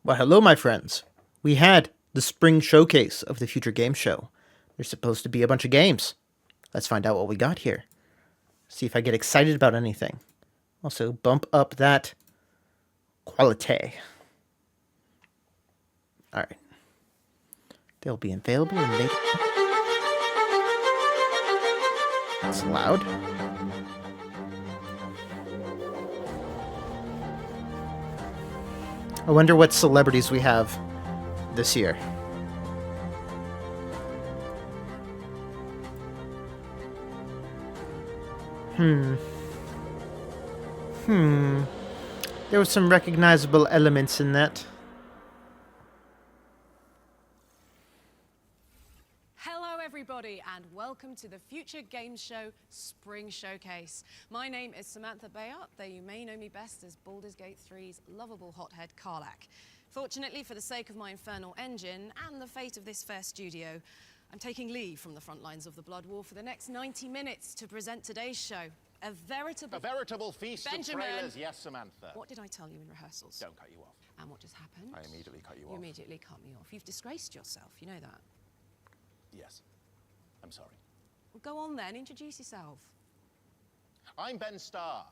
Well, hello, my friends. We had the spring showcase of the Future Game Show. There's supposed to be a bunch of games. Let's find out what we got here. See if I get excited about anything. Also, bump up that quality. Alright. They'll be available in later. That's loud. I wonder what celebrities we have this year. There were some recognizable elements in that. Hello everybody and welcome to the Future Games Show Spring Showcase. My name is Samantha Bayard, though you may know me best as Baldur's Gate 3's lovable hothead Karlach. Fortunately, for the sake of my infernal engine and the fate of this fair studio, I'm taking leave from the front lines of the Blood War for the next 90 minutes to present today's show. A veritable feast Benjamin. Of trailers, yes, Samantha. What did I tell you in rehearsals? Don't cut you off. And what just happened? I immediately cut you off. You immediately cut me off. You've disgraced yourself, you know that. Yes. I'm sorry. Well, go on then, introduce yourself. I'm Ben Starr,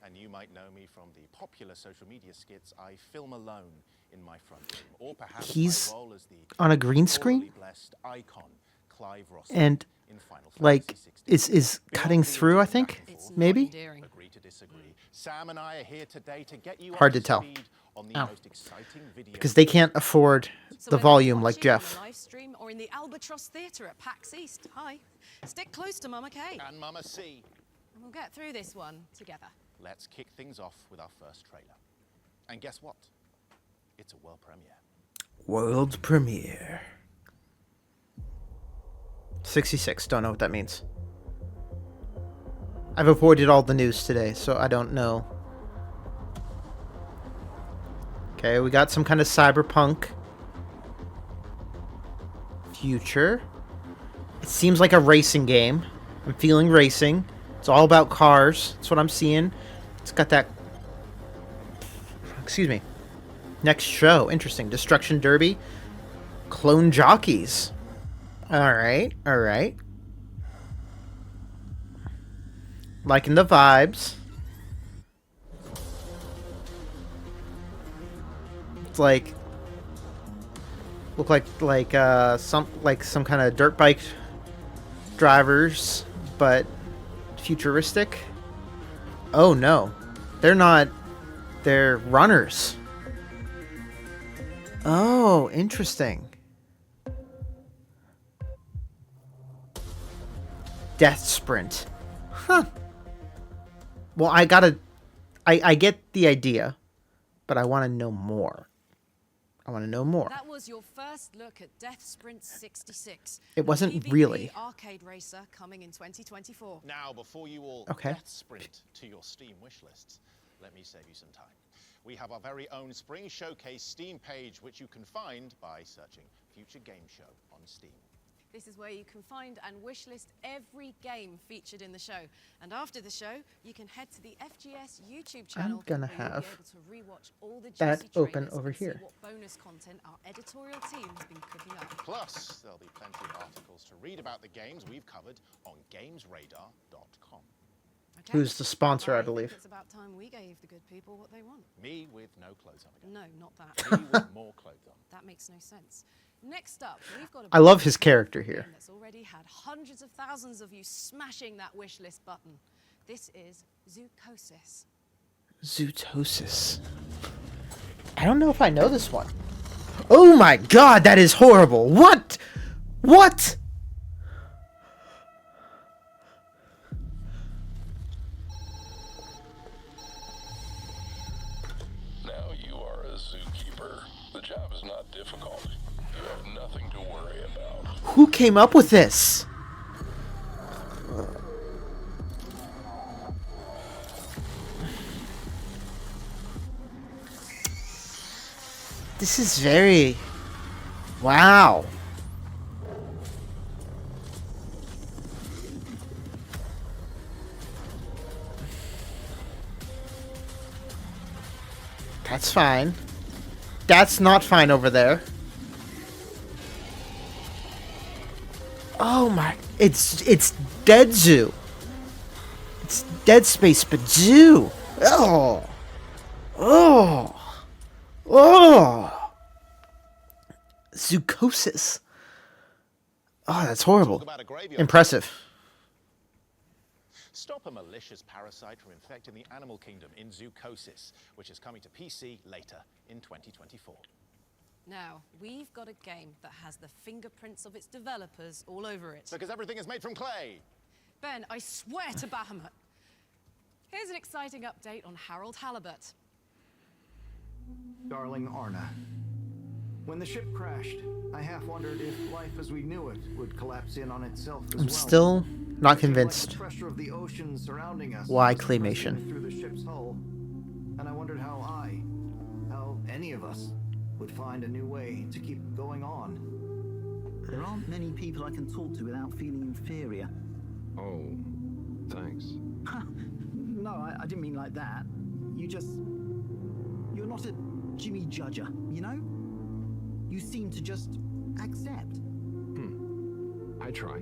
and you might know me from the popular social media skits I film alone in my front room, or perhaps He's my role as the on a green screen? blessed icon, Clive Ross, And in Final like Fantasy 16. is cutting through, I think. Maybe. Agree to disagree. Sam and I are here today to get you Hard up to tell. speed on the Ow. most exciting video Because they can't afford So the whether volume you're like watching on Jeff. the live stream or in the Albatross Theatre at PAX East, hi. Stick close to Mama Kay, and Mama C. and we'll get through this one together. Let's kick things off with our first trailer. And guess what? It's a world premiere. World premiere. 66. Don't know what that means. I've avoided all the news today, so I don't know. Okay, we got some kind of cyberpunk future. It seems like a racing game. I'm feeling racing. It's all about cars. That's what I'm seeing. It's got that... Excuse me. Next show. Interesting. Destruction Derby. Clone jockeys. Alright, alright. Liking the vibes. It's like... Look like some kind of dirt bike drivers, but futuristic. Oh no. They're not. They're runners. Oh, interesting. Death sprint. Huh. Well, I get the idea, but I want to know more. I want to know more. That was your first look at Death Sprint 66. It wasn't the PvP really. arcade racer coming in 2024. Now, before you all Okay. death sprint to your Steam wish lists, let me save you some time. We have our very own Spring Showcase Steam page, which you can find by searching Future Game Show on Steam. This is where you can find and wishlist every game featured in the show. And after the show, you can head to the FGS YouTube channel. gonna where you'll have be able to rewatch all the that juicy open trailers over and see here. what bonus content our editorial team has been cooking up. Plus, there'll be plenty of articles to read about the games we've covered on gamesradar.com. Okay? Who's the sponsor, I think believe. It's about time we gave the good people what they want. Me with no clothes on again. No, not that. Me with more clothes on. That makes no sense. Next up, we've got a I love his character game here. that's already had hundreds of thousands of you smashing that wish list button. This is Zoocosis. Zootosis. I don't know if I know this one. Oh my god, that is horrible. What? What? Now you are a zookeeper. The job is not difficult. You have nothing to worry about. Who came up with this? This is very... Wow. That's fine. That's not fine over there. Oh my! It's Dead Zoo. It's Dead Space, but Zoo. Oh, oh, oh. Zoocosis. Oh, that's horrible. Talk about a graveyard. Impressive. Stop a malicious parasite from infecting the animal kingdom in Zoocosis, which is coming to PC later in 2024. Now, we've got a game that has the fingerprints of its developers all over it. Because everything is made from clay. Ben, I swear to Bahamut. Here's an exciting update on Harold Halibut. Darling Arna, when the ship crashed, I half wondered if life as we knew it would collapse in on itself as I'm well. still not It seemed convinced. like the pressure of the ocean surrounding us Why was pressing claymation? through the ship's hull, and I wondered how any of us, would find a new way to keep going on. There aren't many people I can talk to without feeling inferior. Oh, thanks. No, I didn't mean like that. You're not a Jimmy Judger, you know? You seem to just accept. I try.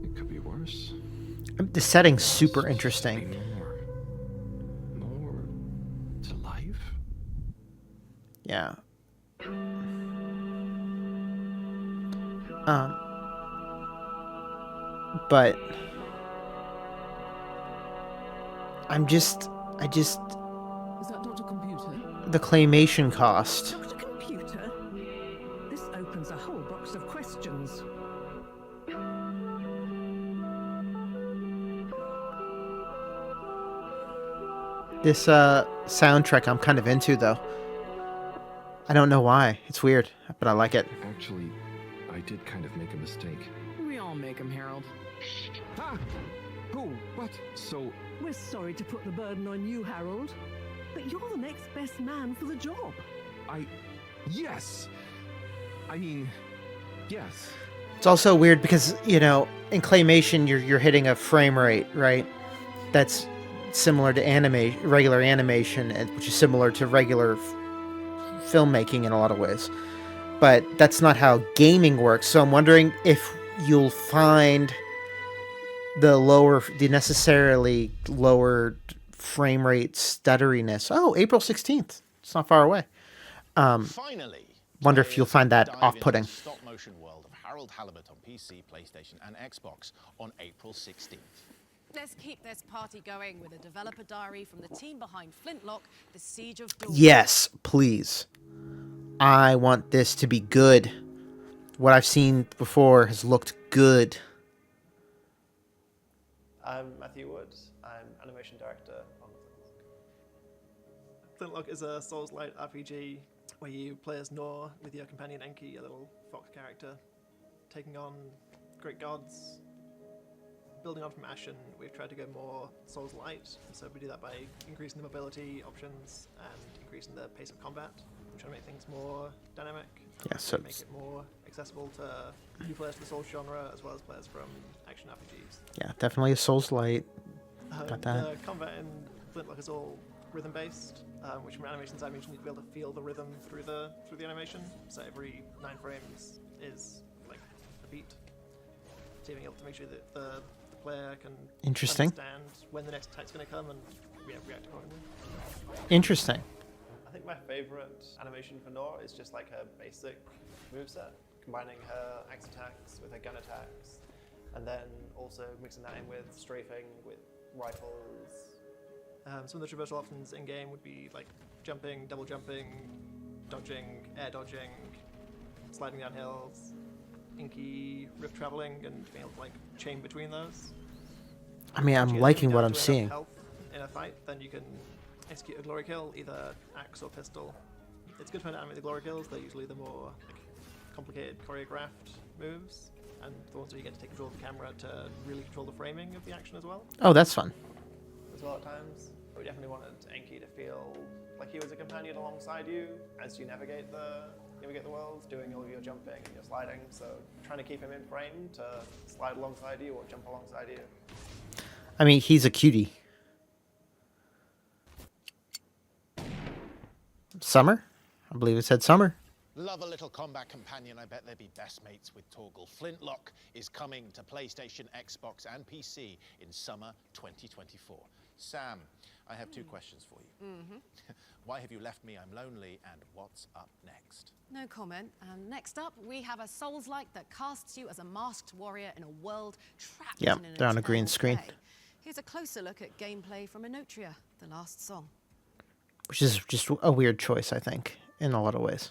It could be worse. The setting's super interesting. More to life. Yeah. But I just Is that Dr. Computer? the claymation cost. Dr. Computer? This opens a whole box of questions. This soundtrack I'm kind of into though. I don't know why. It's weird, but I like it. Actually, I did kind of make a mistake. We all make them, Harold. Ah! Who? What? So, We're sorry to put the burden on you, Harold, but you're the next best man for the job. yes! I mean, yes. It's also weird because, you know, in claymation you're hitting a frame rate, right? That's similar to regular animation, which is similar to regular filmmaking in a lot of ways. But that's not how gaming works. So I'm wondering if you'll find the necessarily lower frame rate stutteriness. Oh, April 16th. It's not far away. Finally, Wonder if you'll find that dive into off-putting. the stop-motion world of Harold Halibut on PC, PlayStation, and Xbox on April 16th. Let's keep this party going with a developer diary from the team behind Flintlock, The Siege of Dawn. Yes, please. I want this to be good. What I've seen before has looked good. I'm Matthew Wood. I'm animation director on Flintlock. Flintlock is a Souls-like RPG where you play as Nor with your companion Enki, a little fox character, taking on great gods. Building on from Ashen, we've tried to go more Souls-light, so we do that by increasing the mobility options and increasing the pace of combat. We're trying to make things more dynamic, Yeah, so make it more accessible to new players to the Souls genre as well as players from action RPGs. yeah, definitely a Souls light. Got that. The combat in Flintlock is all rhythm-based, which from an animation side means you need to be able to feel the rhythm through the animation. So every 9 frames is like a beat. So being able to make sure that the player can Interesting. understand when the next attack's going to come and react accordingly. Interesting. I think my favorite animation for Nor is just like her basic moveset, combining her axe attacks with her gun attacks, and then also mixing that in with strafing, with rifles. Some of the traversal options in game would be like jumping, double jumping, dodging, air dodging, sliding down hills, inky rift traveling, and being able to like chain between those. I mean, I'm liking what I'm seeing. Health in a fight, then you can execute a glory kill, either axe or pistol. It's good fun to animate the glory kills. They're usually the more like, complicated choreographed moves, and the ones where you get to take control of the camera to really control the framing of the action as well. Oh, that's fun. As well at times. But we definitely wanted Enki to feel like he was a companion alongside you as you navigate the world, doing all of your jumping and your sliding. So trying to keep him in frame to slide alongside you or jump alongside you. I mean, he's a cutie. Summer? I believe it said summer. Love a little combat companion. I bet they'd be best mates with Torgal. Flintlock is coming to PlayStation, Xbox, and PC in summer 2024. Sam, I have two questions for you. Why have you left me? I'm lonely. And what's up next? No comment. Next up, we have a Souls-like that casts you as a masked warrior in a world trapped Yeah, in an they're on a green eternal screen. play. Here's a closer look at gameplay from Enotria, the last song. Which is just a weird choice, I think, in a lot of ways.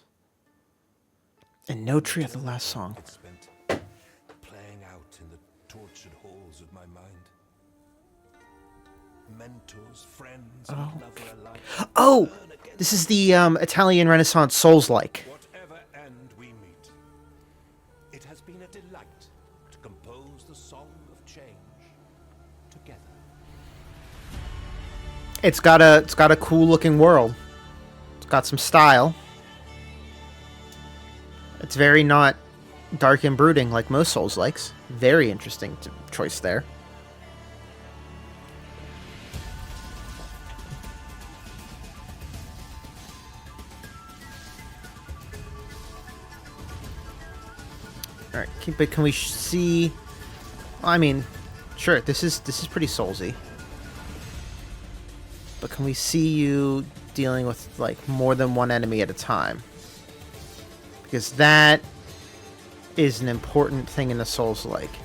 And no tree of the last song. It spent playing out in the tortured halls of my mind. Mentors, friends, and lover alike. Oh! This is the Italian Renaissance Souls-like. Whatever end we meet, it has been a delight to compose the song of change together. It's got a cool looking world. It's got some style. It's very not dark and brooding like most Souls likes. Very interesting choice there. All right, but can we see? I mean, sure, this is pretty Soulsy. But can we see you dealing with like more than one enemy at a time? Because that is an important thing in a Souls-like.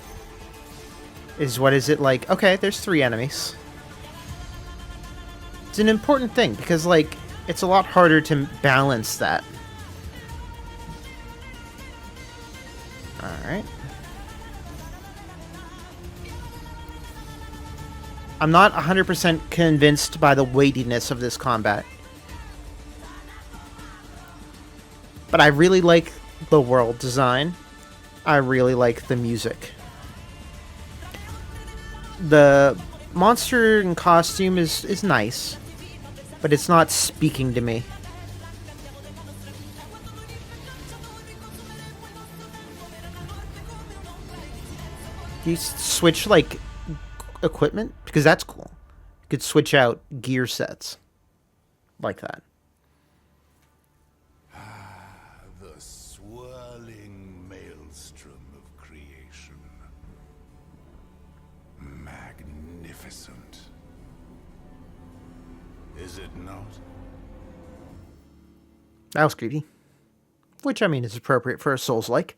What is it like? Okay, there's 3 enemies. It's an important thing because like it's a lot harder to balance that. Alright. I'm not 100% convinced by the weightiness of this combat. But I really like the world design. I really like the music. The monster in costume is nice, but it's not speaking to me. Do you switch, like, equipment? Because that's cool. You could switch out gear sets. Like that. The swirling maelstrom of creation. Magnificent. Is it not? That was creepy. Which, I mean, is appropriate for a Souls-like.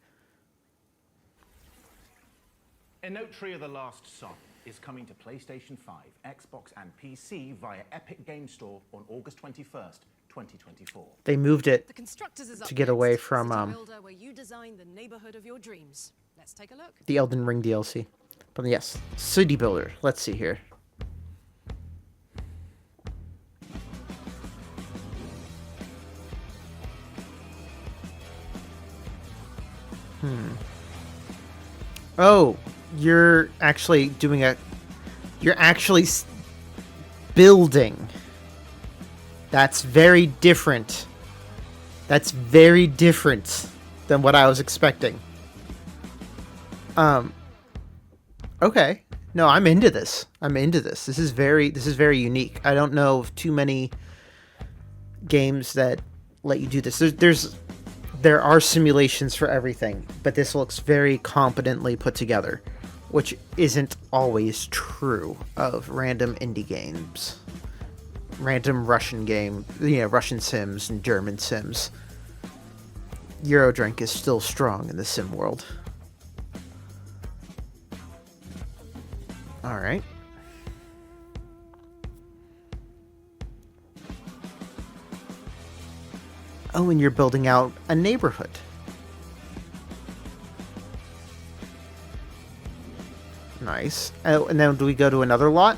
Enotria: The Last Song is coming to PlayStation 5, Xbox, and PC via Epic Games Store on August 21st, 2024. They moved it The Constructors is to up get next. away City from Builder, where you design the neighborhood of your dreams. Let's take a look. the Elden Ring DLC. But yes, City Builder. Let's see here. Oh, you're actually doing a... You're actually building. That's very different. That's very different than what I was expecting. Okay. No, I'm into this. I'm into this. This is very unique. I don't know of too many games that let you do this. There are simulations for everything, but this looks very competently put together, which isn't always true of random indie games. Random Russian game, Russian Sims and German Sims. Eurodrink is still strong in the sim world. Alright. Oh, and you're building out a neighborhood. Nice. Oh, and then do we go to another lot?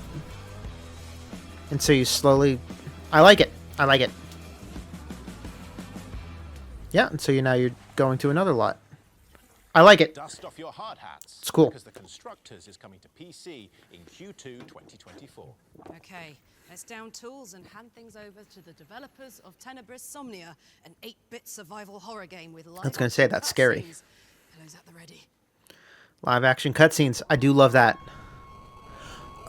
And so you slowly... I like it. I like it. Yeah, and so now you're going to another lot. I like it. Dust off your hard hats. It's cool. Because the Constructors is coming to PC in Q2 2024. Okay, let's down tools and hand things over to the developers of Tenebris Somnia, an 8-bit survival horror game with live I was gonna say, that's scary. cutscenes. Hello's at the ready. Live action cutscenes. I do love that.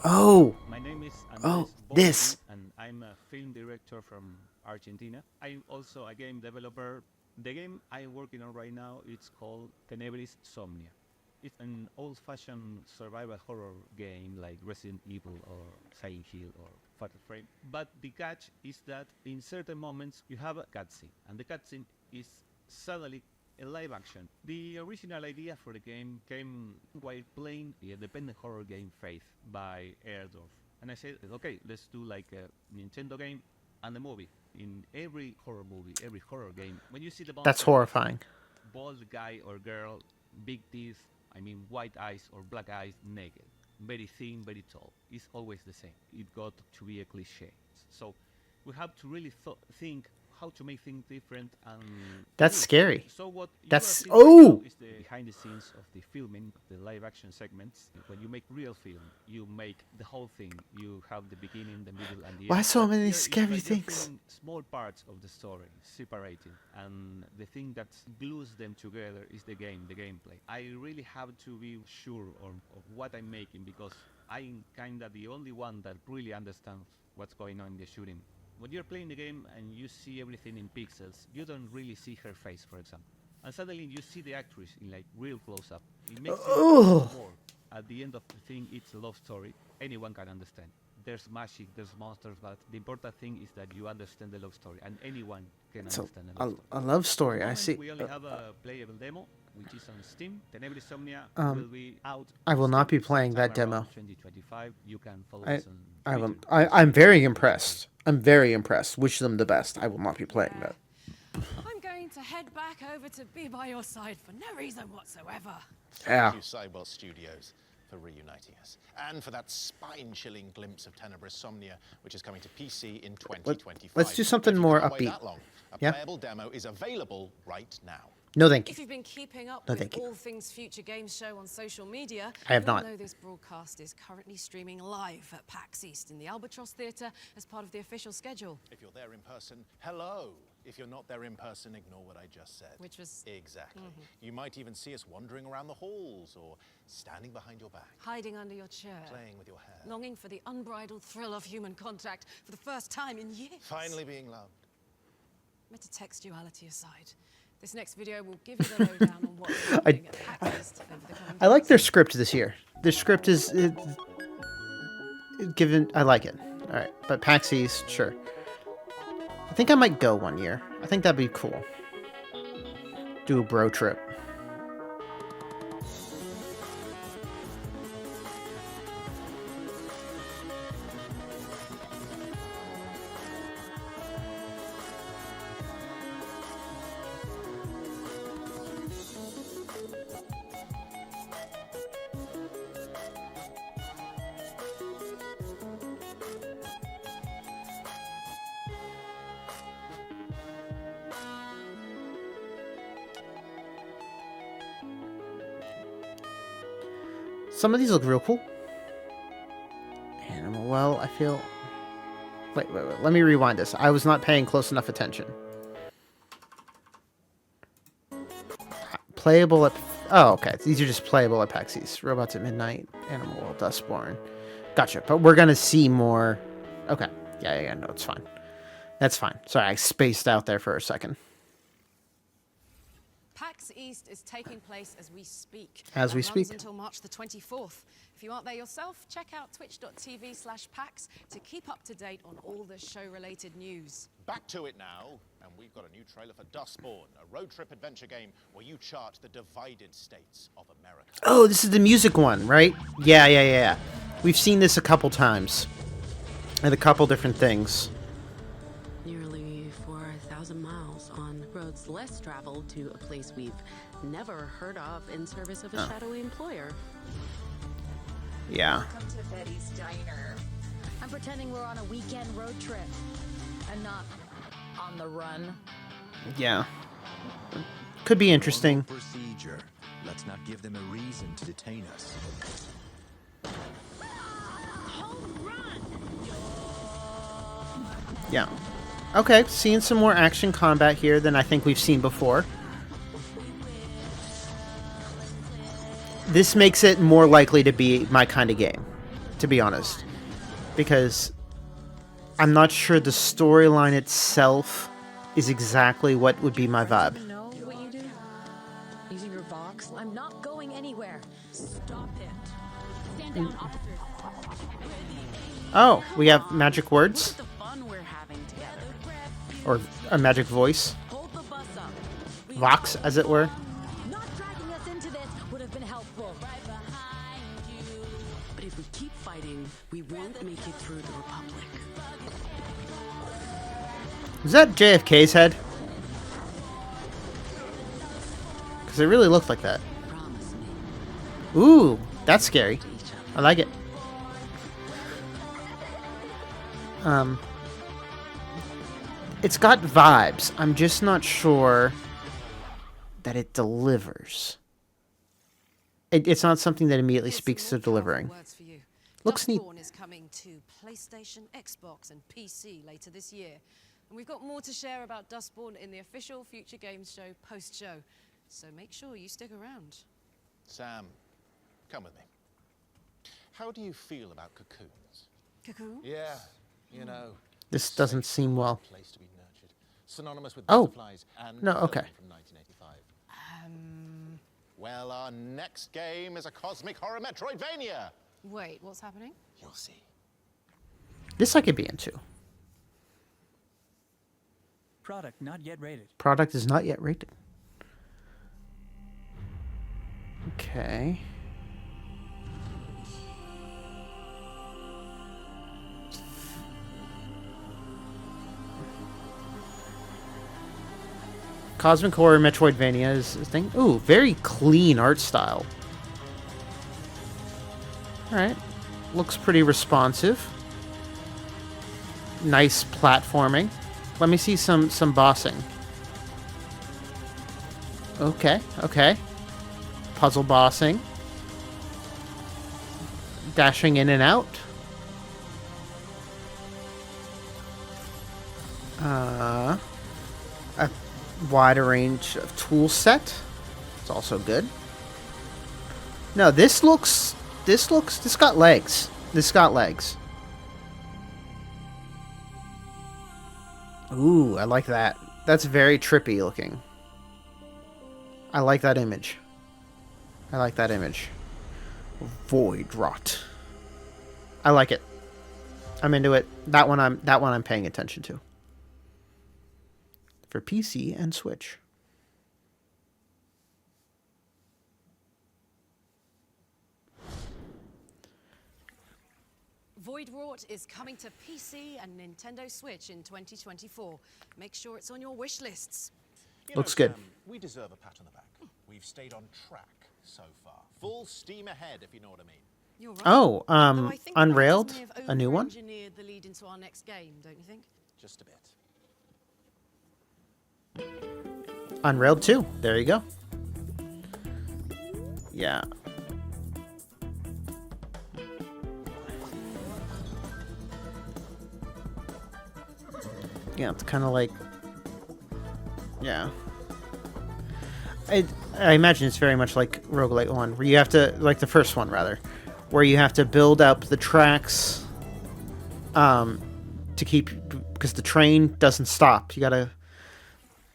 Oh! My name is Oh, Andres this. Bossi, and I'm a film director from Argentina. I'm also a game developer. The game I'm working on right now it's called Tenebris Somnia. It's an old-fashioned survival horror game like Resident Evil or Silent Hill or Fatal Frame. But the catch is that in certain moments you have a cutscene, and the cutscene is suddenly a live action. The original idea for the game came while playing the independent horror game Faith by Airdorf. And I said, okay, let's do like a Nintendo game and a movie. In every horror movie, every horror game, when you see the That's horrifying. bald guy or girl, big teeth, I mean white eyes or black eyes, naked, very thin, very tall, it's always the same. It got to be a cliche. So we have to really think how to make things different and That's cool. scary. So what That's you are seeing right oh now is the behind the scenes of the filming, the live action segments. When you make real film, you make the whole thing. You have the beginning, the middle, and the end. Why so But many here it's scary like you're things? filming small parts of the story, separated, and the thing that glues them together is the game, the gameplay. I really have to be sure of what I'm making because I'm kinda the only one that really understands what's going on in the shooting. When you're playing the game and you see everything in pixels, you don't really see her face, for example. And suddenly you see the actress in like real close-up. It makes it more. At the end of the thing, it's a love story. Anyone can understand. There's magic, there's monsters, but the important thing is that you understand the love story, and anyone can So understand the love story. a love story. At the I moment, see. We only have a playable demo, which is on Steam. Tenebris Somnia will be out. I will on not be Steam playing that sometime around demo. 2025. You can follow I us on I will. Twitter. I'm very impressed. I'm very impressed. Wish them the best. I will not be playing that. I'm going to head back over to be by your side for no reason whatsoever. Yeah. Thank you, Cybot Studios, for reuniting us. And for that spine-chilling glimpse of Tenebris Somnia, which is coming to PC in 2025. Let's do something If you more can't wait upbeat. that long, a Yeah. playable demo is available right now. No, thank you. If you've been keeping up No, with thank you. all things Future Games Show on social media, I have you'll not. know this broadcast is currently streaming live at PAX East in the Albatross Theatre as part of the official schedule. If you're there in person, hello. If you're not there in person, ignore what I just said. Which was... Exactly. You might even see us wandering around the halls or standing behind your back, Hiding under your chair. playing with your hair, Longing for the unbridled thrill of human contact for the first time in years. finally being loved. Metatextuality aside, this next video will give you the lowdown on what's happening at PAX East over the coming I like their days. script this year. Their script is given. I like it. All right, but PAX East, sure. I think I might go one year. I think that'd be cool. Do a bro trip. Some of these look real cool. Animal well, I feel... Wait. Let me rewind this. I was not paying close enough attention. Playable at... Oh, okay. These are just playable at PAX East. Robots at Midnight. Animal World. Dustborn. Gotcha. But we're going to see more... Okay. Yeah, no, it's fine. That's fine. Sorry, I spaced out there for a second. PAX East is taking place as we speak. As That we runs speak. until March the 24th. If you aren't there yourself, check out twitch.tv/PAX to keep up to date on all the show-related news. Back to it now, and we've got a new trailer for Dustborn, a road trip adventure game where you chart the divided states of America. Oh, this is the music one, right? Yeah. We've seen this a couple times. And a couple different things. Nearly 4,000 miles on roads less traveled to a place we've never heard of in service of a shadowy employer. Yeah. Welcome to Betty's Diner. I'm pretending we're on a weekend road trip and not on the run. Yeah. Could be interesting. Procedure. Let's not give them a reason to detain us. Yeah. Okay, seeing some more action combat here than I think we've seen before. This makes it more likely to be my kind of game, to be honest. Because I'm not sure the storyline itself is exactly what would be my vibe. You know what you do? Using your Vox? I'm not going anywhere. Stop it. Stand down, officers. Oh, we have magic words? Look at the fun we're having together. Or a magic voice? Hold the bus up. Vox, as it were. Not dragging us into this would have been helpful. But if we keep fighting, we won't make it through the Republic. Is that JFK's head? Because it really looked like that. Ooh, that's scary. I like it. It's got vibes. I'm just not sure that it delivers. It's not something that immediately speaks to delivering. Looks neat. Dustborn is coming to PlayStation, Xbox, and PC later this year. And we've got more to share about Dustborn in the official Future Games Show post-show. So make sure you stick around. Sam, come with me. How do you feel about cocoons? Cocoon? Yeah, you know. This doesn't seem well. Place to be nurtured. Synonymous with Oh. butterflies and No, okay. film from 1985. Well, our next game is a cosmic horror Metroidvania. Wait, what's happening? You'll see. This I could be into. Product not yet rated. Product is not yet rated. Okay. Cosmic Horror Metroidvania is a thing. Ooh, very clean art style. Alright. Looks pretty responsive. Nice platforming. Let me see some bossing. Okay, okay. Puzzle bossing. Dashing in and out. A wider range of tool set. It's also good. No, this got legs. This got legs. Ooh, I like that. That's very trippy looking. I like that image. I like that image. Void rot. I like it. I'm into it. That one I'm paying attention to. For PC and Switch. Voidwrought is coming to PC and Nintendo Switch in 2024. Make sure it's on your wish lists. Looks good. We deserve a pat on the back. We've stayed on track so far. Full steam ahead, if you know what I mean. You're right. Oh, Although I think Unrailed, Peajs may have a new one. over-engineered the lead into our next game, don't you think? Just a bit. Unrailed 2. There you go. Yeah. Yeah, it's kind of like... Yeah. I imagine it's very much like Roguelite 1, where you have to... Like the first one, rather. Where you have to build up the tracks to keep... Because the train doesn't stop. You gotta...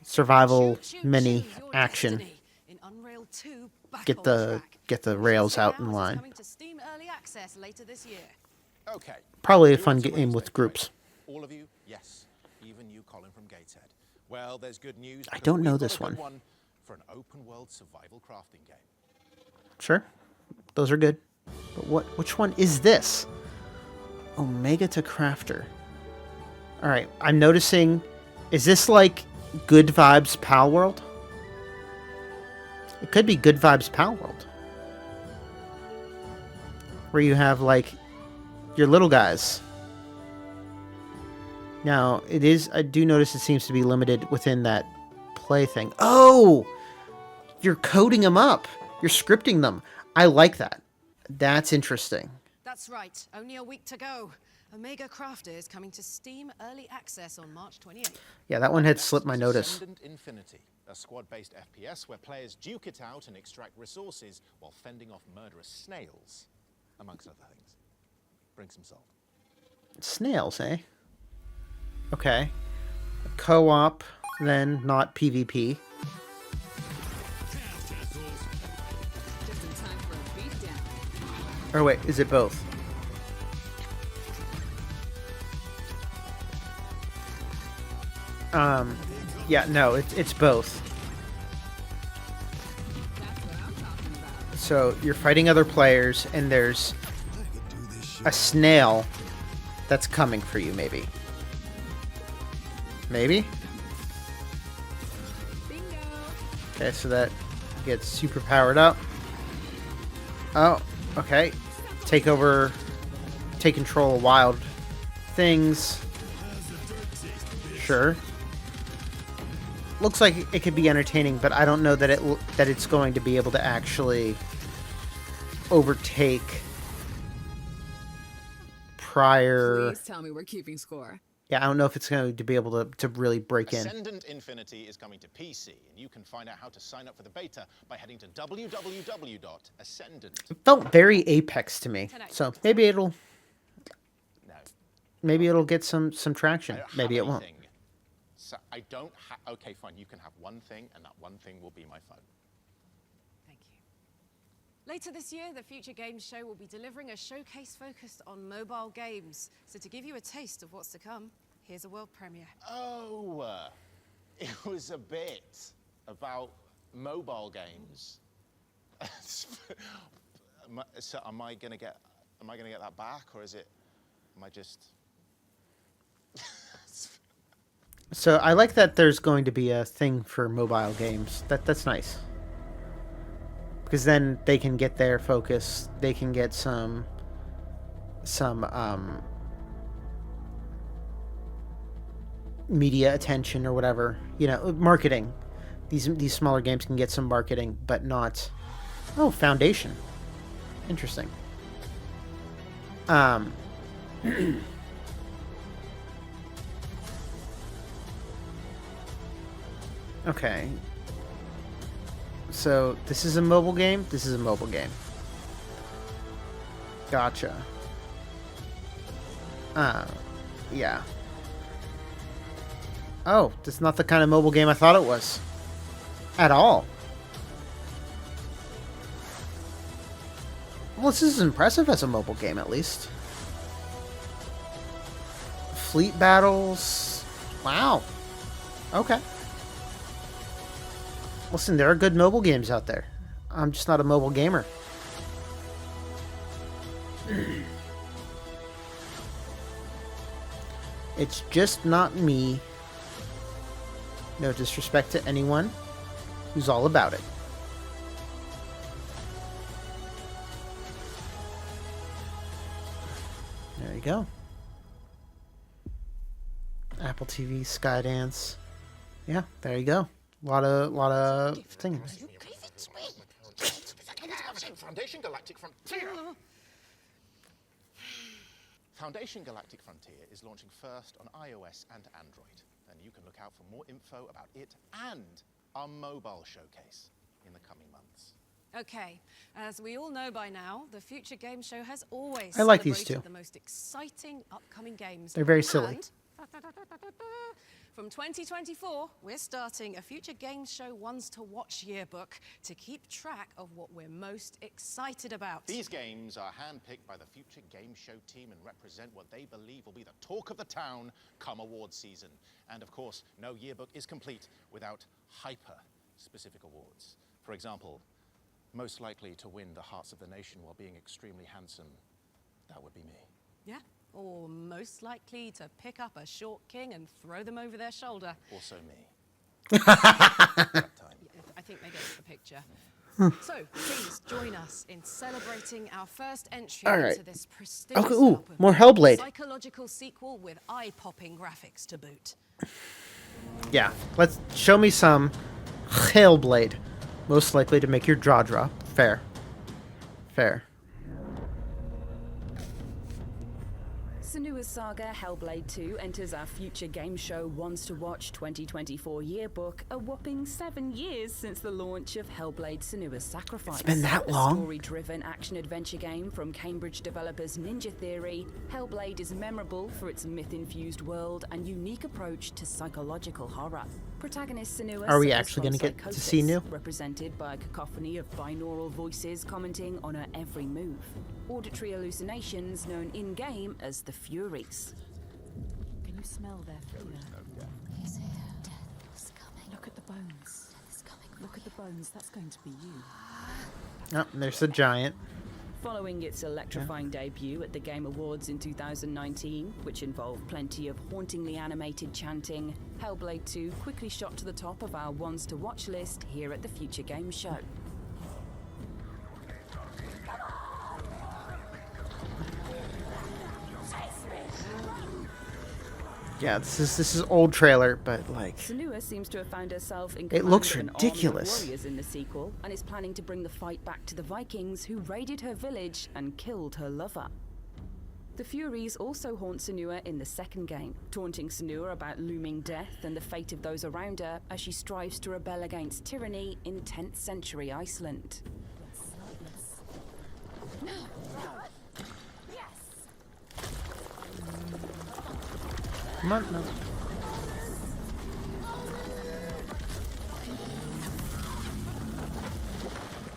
Survival mini action. In Unrailed 2, back Get on the track. rails out in line. Coming to Steam Early Access later this year. Okay. Probably a fun game with groups. All of you? Yes. Even you, Colin from Gateshead. Well, there's good news. I don't know we've got this a good one. For an open world survival crafting game. Sure. Those are good. But which one is this? Omega to Crafter. Alright, I'm noticing... Is this like Good Vibes Pal World? It could be Good Vibes Pal World. Where you have like your little guys. Now, it is... I do notice it seems to be limited within that play thing. Oh! You're coding them up. You're scripting them. I like that. That's interesting. That's right. Only a week to go. Omega Crafter is coming to Steam Early Access on March 28th. Yeah, that one had slipped my notice. Ascendant Infinity, a squad-based FPS where players duke it out and extract resources while fending off murderous snails, amongst other things. Bring some salt. Snails, eh? Okay. Co-op, then not PvP. Or wait, is it both? Yeah, no, it's both. So you're fighting other players, and there's a snail that's coming for you, maybe. Maybe? Okay, so that gets super powered up. Oh, okay. Take control of wild things. Sure. Looks like it could be entertaining, but I don't know that it's going to be able to actually overtake prior. Please tell me we're keeping score. Yeah, I don't know if it's going to be able to really break in. Ascendant Infinity is coming to PC, and you can find out how to sign up for the beta by heading to www.ascendant. It felt very Apex to me, so maybe it'll get some traction. Maybe it won't. So I don't have. Okay, fine. You can have one thing, and that one thing will be my phone. Thank you. Later this year, the Future Games Show will be delivering a showcase focused on mobile games. So to give you a taste of what's to come, here's a world premiere. Oh, it was a bit about mobile games. So am I gonna get that back, or am I just? So I like that there's going to be a thing for mobile games. That's nice. Because then they can get their focus. They can get some media attention or whatever. You know, marketing. These smaller games can get some marketing, but not. Oh, Foundation. Interesting. Okay. So, this is a mobile game? This is a mobile game. Gotcha. Yeah. Oh, this is not the kind of mobile game I thought it was. At all. Well, this is impressive as a mobile game, at least. Fleet battles. Wow. Okay. Listen, there are good mobile games out there. I'm just not a mobile gamer. It's just not me. No disrespect to anyone who's all about it. There you go. Apple TV, Skydance. Yeah, there you go. A lot of things. Foundation Galactic Frontier. Foundation Galactic Frontier is launching first on iOS and Android, and you can look out for more info about it and our mobile showcase in the coming months. Okay, as we all know by now, the Future Game Show has always I like these celebrated two. the most exciting upcoming games. They're very silly. And from 2024, we're starting a Future Games Show Ones to Watch yearbook to keep track of what we're most excited about. These games are handpicked by the Future Game Show team and represent what they believe will be the talk of the town come awards season. And of course, no yearbook is complete without hyper-specific awards. For example, most likely to win the hearts of the nation while being extremely handsome, that would be me. Yeah, or most likely to pick up a short king and throw them over their shoulder. Also me. I think they get the picture. So, please join us in celebrating our first entry All right. into this prestigious Okay, ooh, album. more Hellblade. Psychological sequel with eye-popping graphics to boot. Yeah, let's show me some Hellblade. Most likely to make your jaw drop. Fair. Fair. Senua, Senua's Saga Hellblade 2 enters our Future Game Show Ones to Watch 2024 yearbook a whopping 7 years since the launch of Hellblade Senua's Sacrifice. It's been that long? A story-driven action-adventure game from Cambridge developers Ninja Theory, Hellblade is memorable for its myth-infused world and unique approach to psychological horror. Protagonist Senua Are we suffers actually from going to get to psychosis, see Nu? represented by a cacophony of binaural voices commenting on her every move. Auditory hallucinations known in-game as the Furies. Can you smell their fear? Look at the bones. Look at the bones. That's going to be you. Oh, there's the giant. Following its electrifying debut at the Game Awards in 2019, which involved plenty of hauntingly animated chanting, Hellblade 2 quickly shot to the top of our ones to watch list here at the Future Game Show. Yeah, this is old trailer, but like Senua seems to have found herself in it command looks of an army of ridiculous. warriors in the sequel and is planning to bring the fight back to the Vikings who raided her village and killed her lover. The Furies also haunt Senua in the second game, taunting Senua about looming death and the fate of those around her as she strives to rebel against tyranny in 10th century Iceland. Come on, no.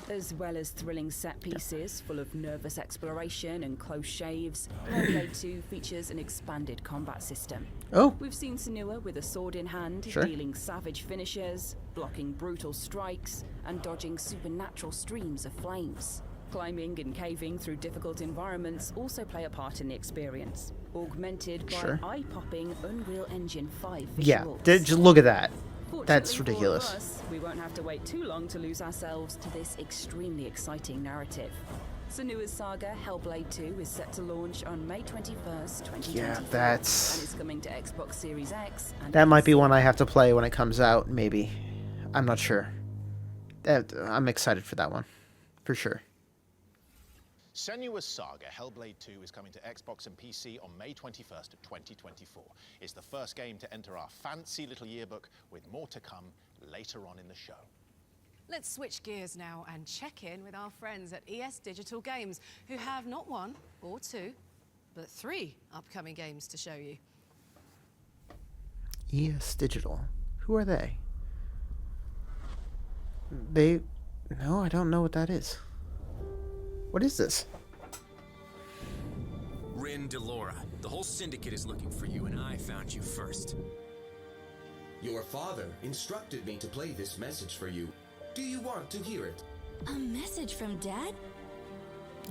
As well as thrilling set pieces full of nervous exploration and close shaves, Hellblade 2 features an expanded combat system. Oh. We've seen Senua with a sword in hand, Sure. dealing savage finishes, blocking brutal strikes, and dodging supernatural streams of flames. Climbing and caving through difficult environments also play a part in the experience, augmented by Sure. eye-popping Unreal Engine 5 visuals. Yeah, just look at that. That's Fortunately for ridiculous. us, we won't have to wait too long to lose ourselves to this extremely exciting narrative. Senua's Saga Hellblade 2 is set to launch on May 21st, 2024. Yeah, that's- And it's coming to Xbox Series X and That might be one I have to play when it comes out, maybe. I'm not sure. I'm excited for that one, for sure. Senua's Saga Hellblade 2 is coming to Xbox and PC on May 21st, 2024. It's the first game to enter our fancy little yearbook, with more to come later on in the show. Let's switch gears now and check in with our friends at ES Digital Games, who have not one or two, but 3 upcoming games to show you. ES Digital. Who are they? No, I don't know what that is. What is this? Rin Delora, the whole syndicate is looking for you, and I found you first. Your father instructed me to play this message for you. Do you want to hear it? A message from Dad?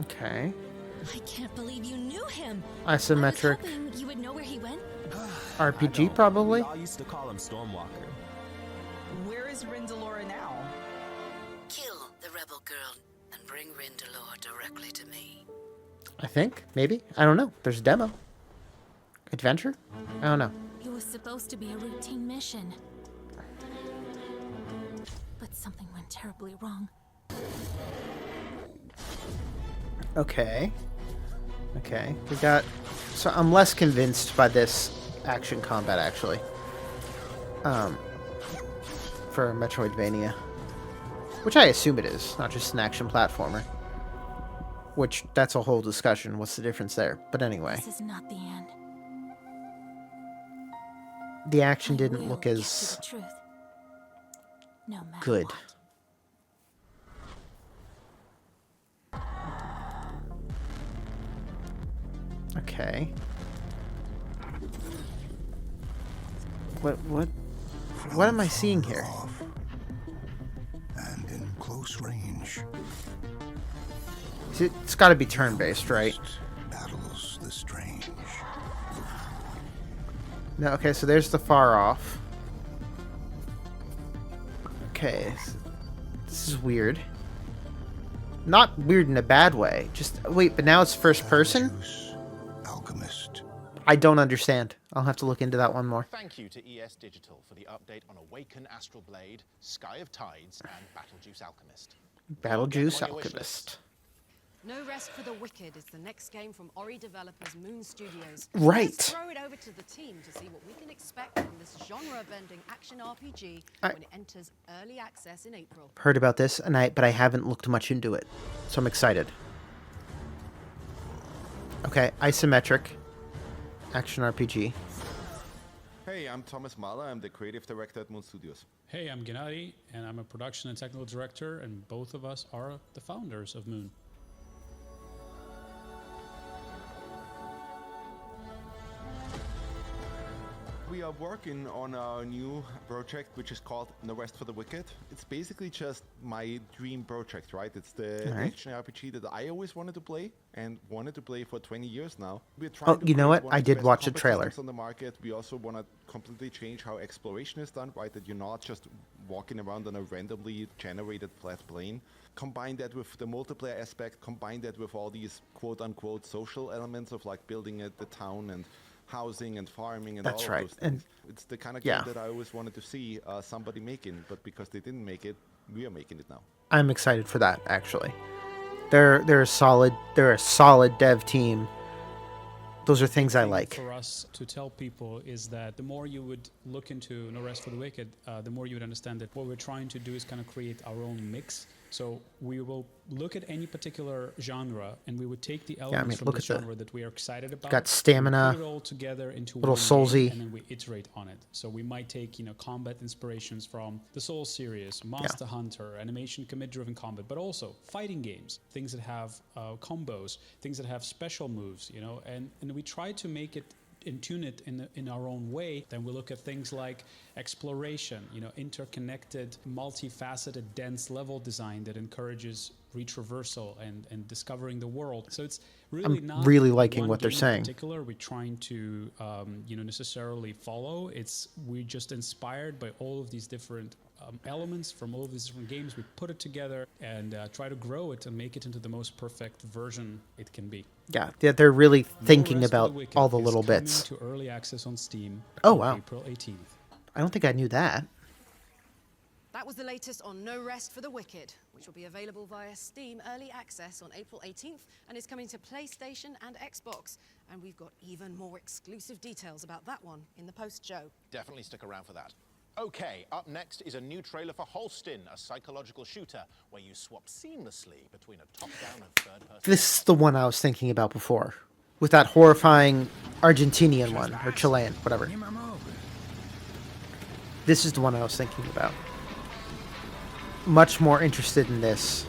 Okay. I can't believe you knew him. Isometric. I was hoping you would know where he went. RPG, probably? I used to call him Stormwalker. Where is Rindalora now? Kill the rebel girl and bring Rindalore directly to me. I think. Maybe. I don't know. There's a demo. Adventure? I don't know. It was supposed to be a routine mission. But something went terribly wrong. Okay. Okay. We got... So I'm less convinced by this action combat, actually. For Metroidvania. Which I assume it is, not just an action platformer. Which, that's a whole discussion. What's the difference there? But anyway. This is not the end. The action didn't We'll look get to as the truth. No matter good. Okay. What am I seeing here? And in close range. It's got to be turn-based, right? Battles the strange. No, okay, so there's the far off. Okay, this is weird. Not weird in a bad way. Just wait, but now it's first person? Alchemist. I don't understand. I'll have to look into that one more. Thank you to ES Digital for the update on Awaken Astral Blade, Sky of Tides, and Battlejuice Alchemist. Battlejuice Get them on your wish Alchemist. No Rest for the Wicked is the next game from Ori developers Moon Studios. Right. Let's throw it over to the team to see what we can expect from this genre-bending action RPG when it enters early access in April. Heard about this, but I haven't looked much into it, so I'm excited. Okay, isometric action RPG. Hey, I'm Thomas Mahler. I'm the creative director at Moon Studios. Hey, I'm Gennady, and I'm a production and technical director, and both of us are the founders of Moon. We are working on a new project which is called No Rest for the Wicked. It's basically just my dream project, right? It's the action RPG that I always wanted to play and wanted to play for 20 years now. We're trying to you know create what? one I of the did best watch the combat trailer. systems on the market. We also want to completely change how exploration is done, right? That you're not just walking around on a randomly generated flat plane. Combine that with the multiplayer aspect, combine that with all these quote-unquote social elements of like building the town and housing and farming and That's all right. of those things. And It's the kind of yeah. game that I always wanted to see somebody making, but because they didn't make it, we are making it now. I'm excited for that, actually. They're a solid dev team. Those are things I like. For us to tell people is that the more you would look into No Rest for the Wicked, the more you would understand that what we're trying to do is kind of create our own mix. So we will look at any particular genre, and we would take the elements from the genre that we are excited about. Got stamina, put it all together into little one Soulsy. game, and then we iterate on it. So we might take combat inspirations from the Soul series, Monster Hunter, animation commit-driven combat, but also fighting games, things that have combos, things that have special moves, and we try to make it and tune it in our own way. Then we look at things like exploration, interconnected, multifaceted, dense level design that encourages retraversal and discovering the world. So it's really not really liking one what they're game saying. in particular we're trying to necessarily follow. We're just inspired by all of these different elements from all of these different games. We put it together and try to grow it and make it into the most perfect version it can be. Yeah, they're really thinking No Rest for about the Wicked all the is little coming bits. to early access on Steam Oh, on wow. April 18th. I don't think I knew that. That was the latest on No Rest for the Wicked, which will be available via Steam Early Access on April 18th and is coming to PlayStation and Xbox. And we've got even more exclusive details about that one in the post-show. Definitely stick around for that. Okay, up next is a new trailer for Holston, a psychological shooter where you swap seamlessly between a top-down and third-person. This is the one I was thinking about before, with that horrifying Argentinian one, or Chilean, whatever. This is the one I was thinking about. Much more interested in this.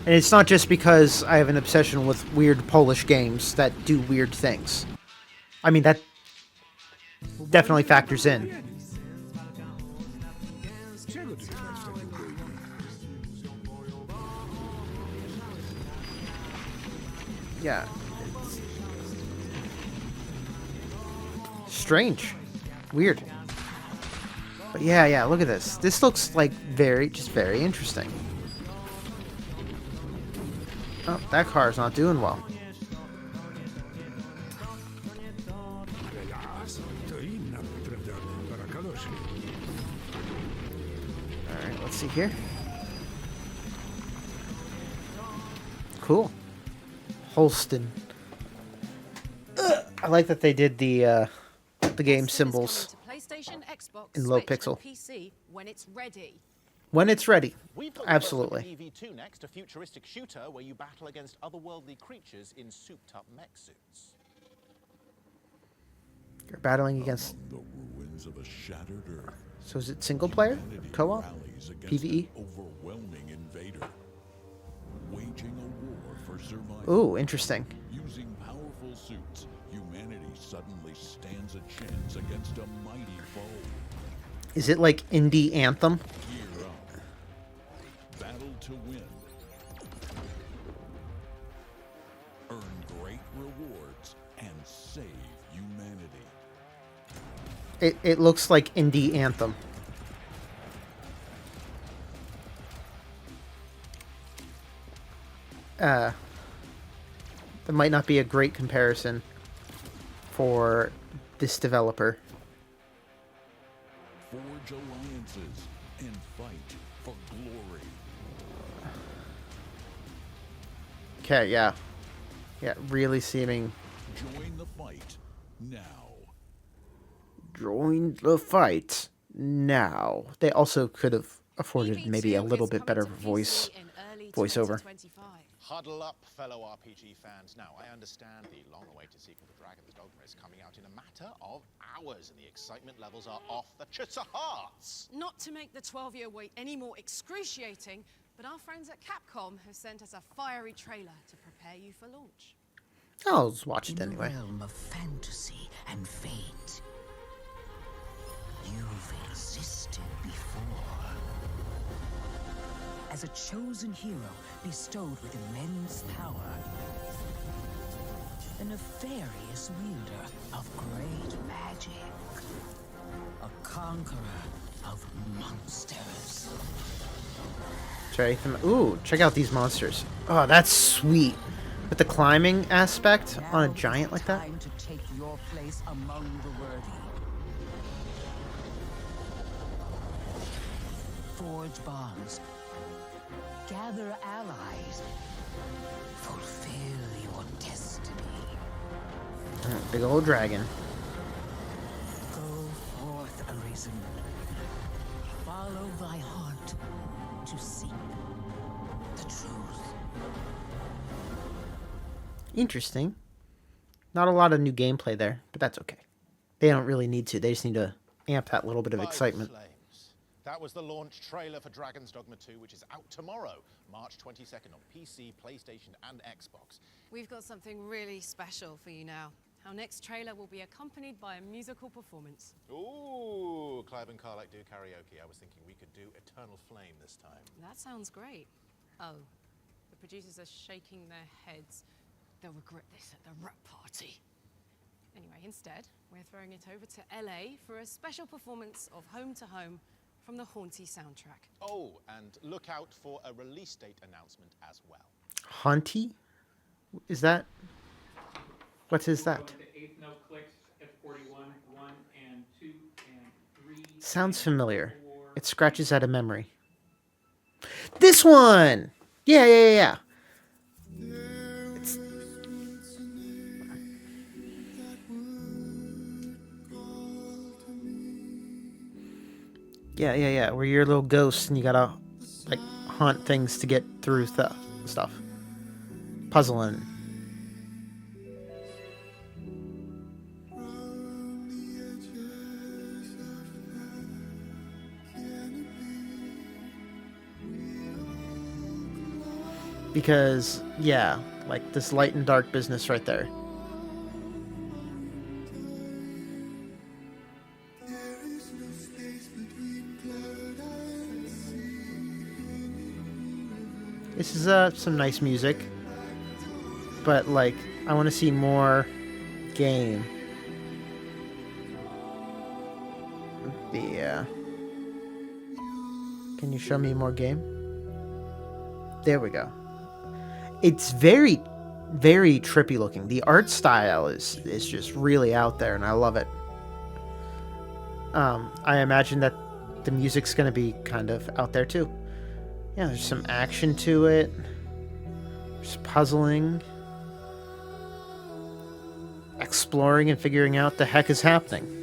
And it's not just because I have an obsession with weird Polish games that do weird things. I mean, that definitely factors in. Yeah. Strange. Weird. But yeah, look at this. This looks like very interesting. Oh, that car's not doing well. Alright, let's see here. Cool. Holston. I like that they did the game symbols PlayStation, Xbox, in low Switch, pixel. and PC when it's ready. When it's ready. We've got Absolutely. EV2 next, a futuristic shooter where you battle against otherworldly creatures in souped-up mech suits. You're battling against... The ruins of a shattered Earth. So is it single player? Co-op? Rallies against PvE? an overwhelming invader, waging a war for survival. Ooh, interesting. Using powerful suits, humanity suddenly stands a chance against a mighty foe. Is it like Indie Anthem? Gear up. Battle to win. Earn great rewards and save humanity. It looks like Indie Anthem. That might not be a great comparison for this developer. Forge Forge alliances and fight for glory. Okay, yeah. Yeah, really seeming... Join the fight now. Join the fight now. They also could have afforded maybe a little bit better voiceover. Huddle up, fellow RPG fans. Now, I understand the long-awaited sequel to Dragon's Dogma is coming out in a matter of hours, and the excitement levels are off the charts. Not to make the 12-year wait any more excruciating, but our friends at Capcom have sent us a fiery trailer to prepare you for launch. I'll just watch it anyway. In the realm of fantasy and fate, you've existed before. As a chosen hero bestowed with immense power, a nefarious wielder of great magic, a conqueror of monsters. Ooh, check out these monsters. Oh, that's sweet. With the climbing aspect on a giant like that. Time to take your place among the worthy. Forge bonds. Gather allies. Fulfill your destiny. Big old dragon. Go forth, Arisen. Follow thy heart to seek the truth. Interesting. Not a lot of new gameplay there, but that's okay. They don't really need to. They just need to amp that little bit of excitement. That was the launch trailer for Dragon's Dogma 2, which is out tomorrow, March 22nd on PC, PlayStation, and Xbox. We've got something really special for you now. Our next trailer will be accompanied by a musical performance. Ooh, Clive and Karlak do karaoke. I was thinking we could do Eternal Flame this time. That sounds great. Oh, the producers are shaking their heads. They'll regret this at the rap party. Anyway, instead, we're throwing it over to LA for a special performance of Home to Home from the Haunty soundtrack. Oh, and look out for a release date announcement as well. Haunty? Is that? What is that? Sounds familiar. It scratches out of memory. This one! Yeah. It's... Yeah. Where you're a little ghost and you gotta, like, hunt things to get through stuff. Puzzling. Because, yeah, like this light and dark business right there. This is some nice music, but like I want to see more game. Yeah. Can you show me more game? There we go. It's very, very trippy looking. The art style is just really out there, and I love it. I imagine that the music's going to be kind of out there too. Yeah, there's some action to it. There's puzzling. Exploring and figuring out the heck is happening.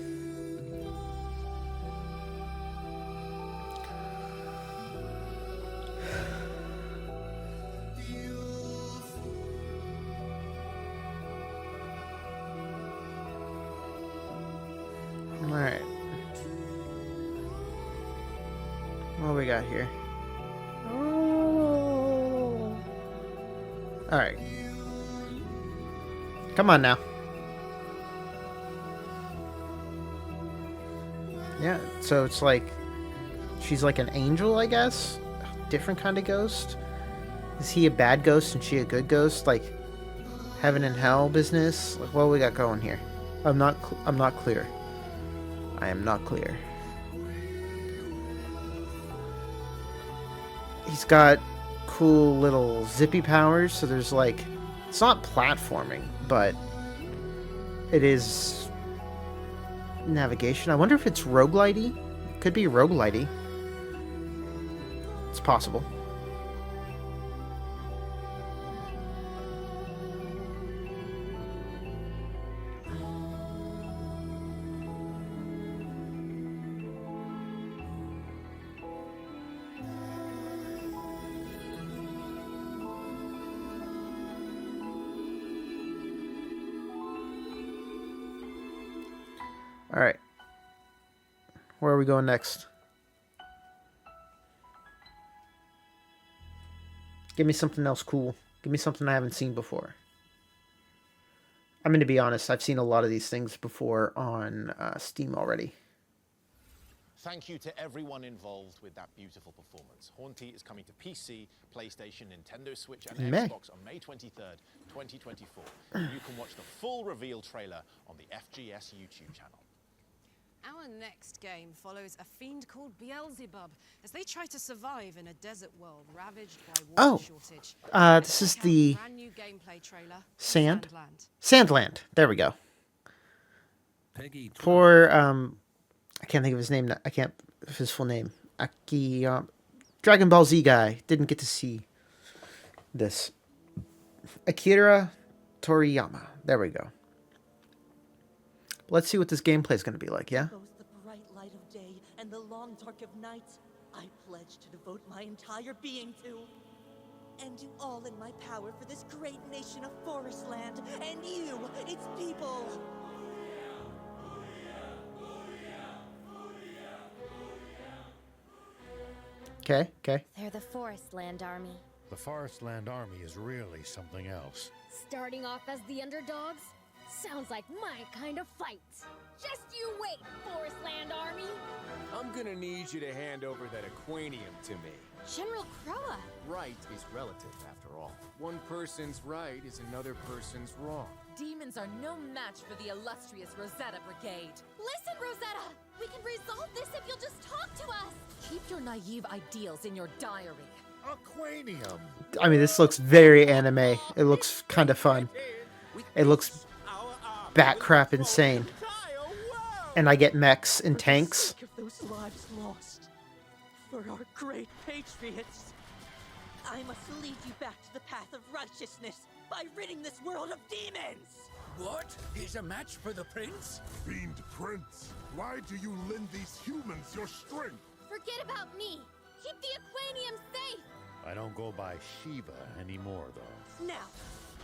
Alright. What do we got here? Alright. Come on now. Yeah, so it's like she's like an angel, I guess? A different kind of ghost? Is he a bad ghost and she a good ghost? Like heaven and hell business? Like what we got going here? I'm not clear. I am not clear. He's got cool little zippy powers, so there's like, it's not platforming, but it is navigation. I wonder if it's roguelite-y, Could be roguelite-y. It's possible. All right. Where are we going next? Give me something else cool. Give me something I haven't seen before. I'm going to be honest. I've seen a lot of these things before on Steam already. Thank you to everyone involved with that beautiful performance. Haunty is coming to PC, PlayStation, Nintendo Switch, and May. Xbox on May 23rd, 2024. You can watch the full reveal trailer on the FGS YouTube channel. Our next game follows a fiend called Beelzebub as they try to survive in a desert world ravaged by water shortage. This is the brand new gameplay trailer. Sandland. Sandland. There we go. For I can't think of his name. I can't of his full name. Dragon Ball Z guy didn't get to see this. Akira Toriyama. There we go. Let's see what this gameplay is going to be like, yeah? Both the bright light of day and the long dark of night, I pledge to devote my entire being to, and do all in my power for this great nation of Forestland, and you, its people. Okay. They're the Forestland Army. The Forestland Army is really something else. Starting off as the underdogs? Sounds like my kind of fight. Just you wait, Forestland Army. I'm gonna need you to hand over that aquanium to me. General Croa. Right is relative, after all. One person's right is another person's wrong. Demons are no match for the illustrious Rosetta Brigade. Listen, Rosetta! We can resolve this if you'll just talk to us! Keep your naive ideals in your diary. Aquanium. I mean, this looks very anime. It looks kind of fun. It looks bat crap insane. And I get mechs and tanks. Think of those lives lost for our great patriots. I must lead you back to the path of righteousness by ridding this world of demons. What? He's a match for the prince? Fiend Prince, why do you lend these humans your strength? Forget about me. Keep the aquanium safe. I don't go by Shiva anymore, though. Now,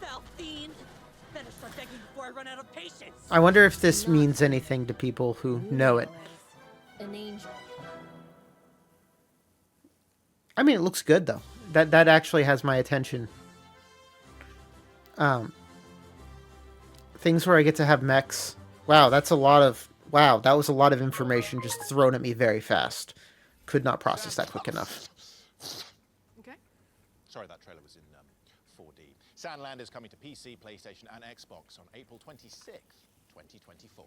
foul fiend. Better start begging before I run out of patience. I wonder if this means anything to people who know it. An angel. I mean, it looks good, though. That actually has my attention. Things where I get to have mechs. Wow, that's a lot of... Wow, that was a lot of information just thrown at me very fast. Could not process that quick enough. Okay. Sorry, that trailer was in 4D. Sandland is coming to PC, PlayStation, and Xbox on April 26th, 2024.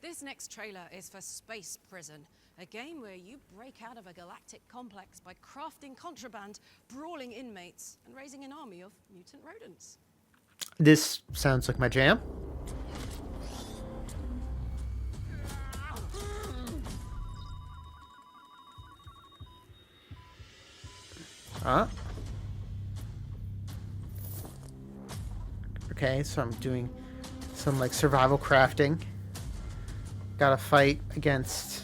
This next trailer is for Space Prison, a game where you break out of a galactic complex by crafting contraband, brawling inmates, and raising an army of mutant rodents. This sounds like my jam. Okay, so I'm doing some like survival crafting. Gotta fight against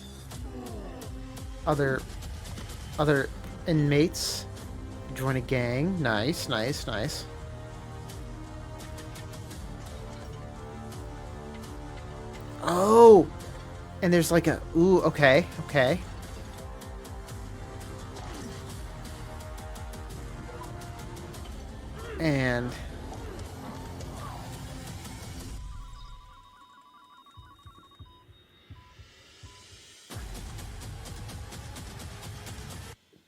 other inmates. Join a gang. Nice. Oh! And there's like a... Ooh, okay. And...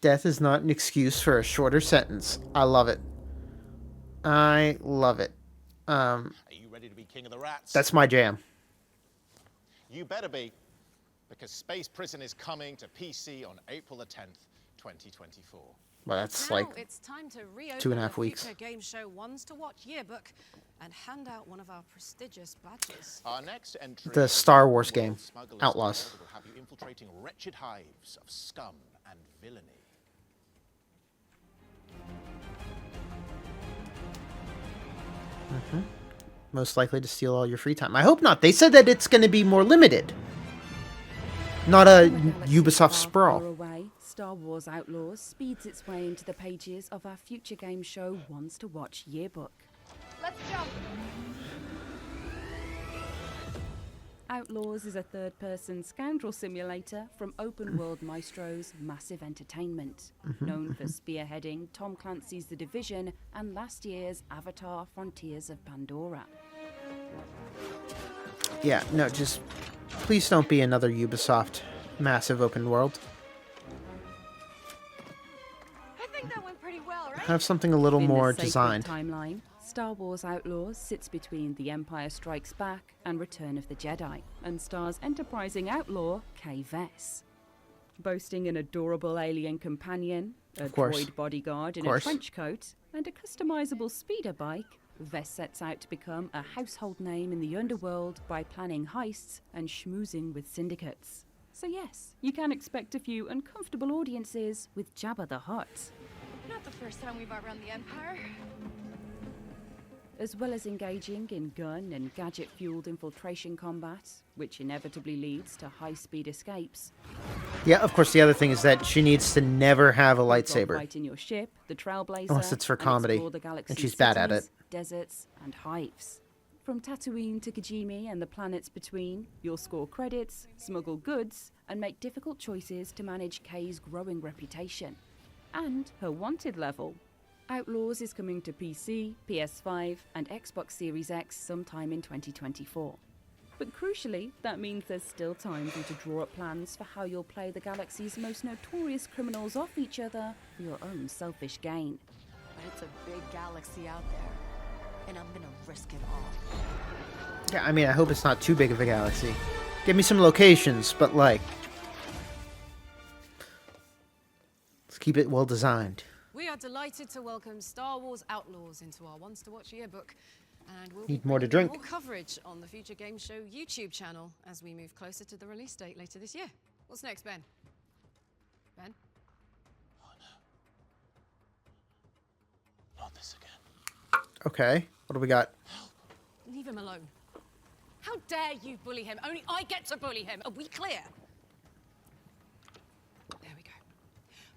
Death is not an excuse for a shorter sentence. I love it. Are you ready to be king of the rats? That's my jam. You better be, because Space Prison is coming to PC on April the 10th, 2024. Well, that's Now like it's time to reopen 2.5 the weeks. Future Game Show Ones to Watch yearbook and hand out one of our prestigious badges. Our next entry The is Star an Wars open-world game, smuggler's Outlaws. tale that will have you infiltrating wretched hives of scum and villainy. Most likely to steal all your free time. I hope not. They said that it's going to be more limited. Not a Ubisoft Far sprawl. away, Star Wars Outlaws speeds its way into the pages of our Future Game Show Ones to Watch yearbook. Let's jump. Outlaws is a third-person scoundrel simulator from Open World Maestro's Massive Entertainment, known for spearheading Tom Clancy's The Division and last year's Avatar: Frontiers of Pandora. Yeah, no, just please don't be another Ubisoft massive open world. I think that went pretty well, right? Have something a little In more the sacred designed. timeline, Star Wars Outlaws sits between The Empire Strikes Back and Return of the Jedi, and stars enterprising outlaw Kay Vess. Boasting an adorable alien companion, a course. droid bodyguard in a Course. trench coat, and a customizable speeder bike, Vess sets out to become a household name in the underworld by planning heists and schmoozing with syndicates. So yes, you can expect a few uncomfortable audiences with Jabba the Hutt. Not the first time we've outrun the Empire. As well as engaging in gun and gadget-fueled infiltration combat, which inevitably leads to high-speed escapes. Yeah, of course, the other thing is that she needs to never have a You've got lightsaber. Fight in your ship, the Trailblazer, Unless it's for and comedy, explore the and galaxy's she's bad at cities, it. deserts, and hives. From Tatooine to Kijimi and the planets between, you'll score credits, smuggle goods, and make difficult choices to manage Kay's growing reputation. And her wanted level. Outlaws is coming to PC, PS5, and Xbox Series X sometime in 2024. But crucially, that means there's still time for you to draw up plans for how you'll play the galaxy's most notorious criminals off each other for your own selfish gain. But it's a big galaxy out there, and I'm gonna risk it all. Yeah, I mean, I hope it's not too big of a galaxy. Give me some locations, but like, let's keep it well designed. We are delighted to welcome Star Wars Outlaws into our Ones to Watch yearbook. And we'll Need be more to bringing drink. more coverage on the Future Game Show YouTube channel as we move closer to the release date later this year. What's next, Ben? Ben? Not this again. Okay, what do we got? Leave him alone. How dare you bully him? Only I get to bully him. Are we clear? There we go.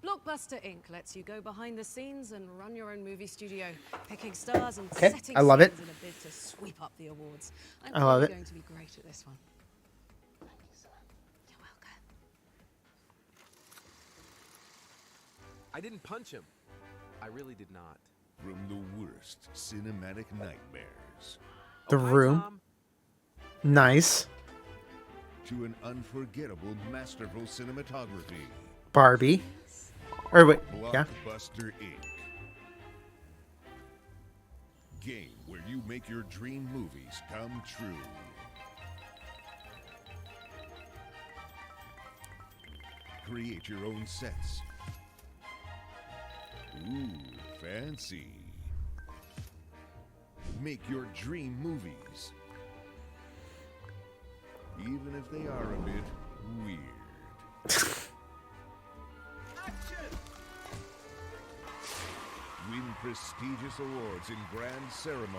Blockbuster Inc. lets you go behind the scenes and run your own movie studio, picking stars and Okay, setting I love it. scenes in a bid to sweep up the awards. I'm I love probably it. going to be great at this one. You're welcome. I didn't punch him. I really did not. From the worst cinematic nightmares The Room. Nice. to an unforgettable, masterful cinematography. Barbie. Or wait, yeah. Blockbuster Inc. Game where you make your dream movies come true. Create your own sets. Ooh, fancy. Make your dream movies. Even if they are a bit weird. Win prestigious awards in grand ceremonies.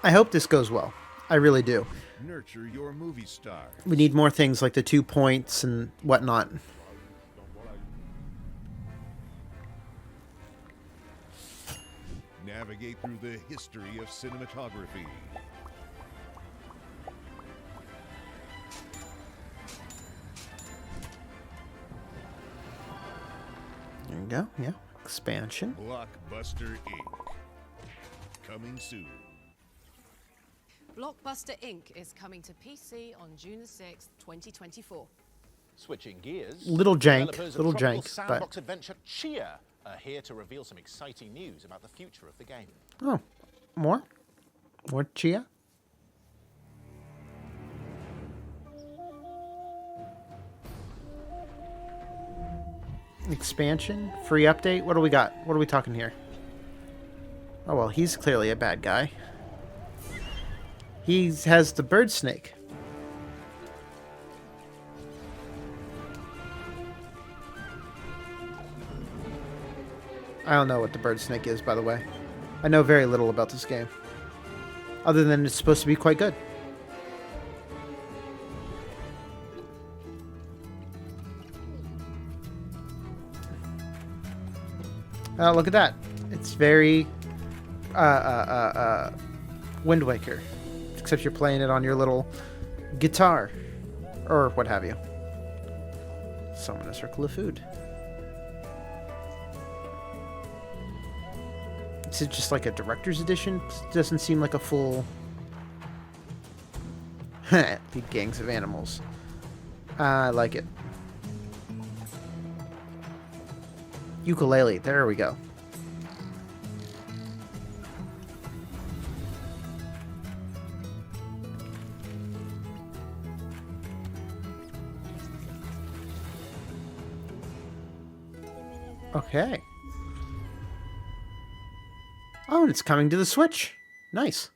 I hope this goes well. I really do. Nurture your movie stars. We need more things like the 2 points and whatnot. Navigate through the history of cinematography. There you go. Yeah. Expansion. Blockbuster Inc. Coming soon. Blockbuster Inc. is coming to PC on June the 6th, 2024. Switching gears. Little jank, developers of little tropical jank, sandbox but- adventure Chia are here to reveal some exciting news about the future of the game. Oh, more? More chia? Expansion? Free update? What do we got? What are we talking here? Oh, well, he's clearly a bad guy. He has the bird snake. I don't know what the bird snake is, by the way. I know very little about this game. Other than it's supposed to be quite good. Oh, look at that. It's very Wind Waker. Except you're playing it on your little guitar. Or what have you. Summon a circle of food. Is it just like a director's edition? Doesn't seem like a full... the gangs of animals. I like it. Ukulele. There we go. Okay. Oh, and it's coming to the Switch. Nice.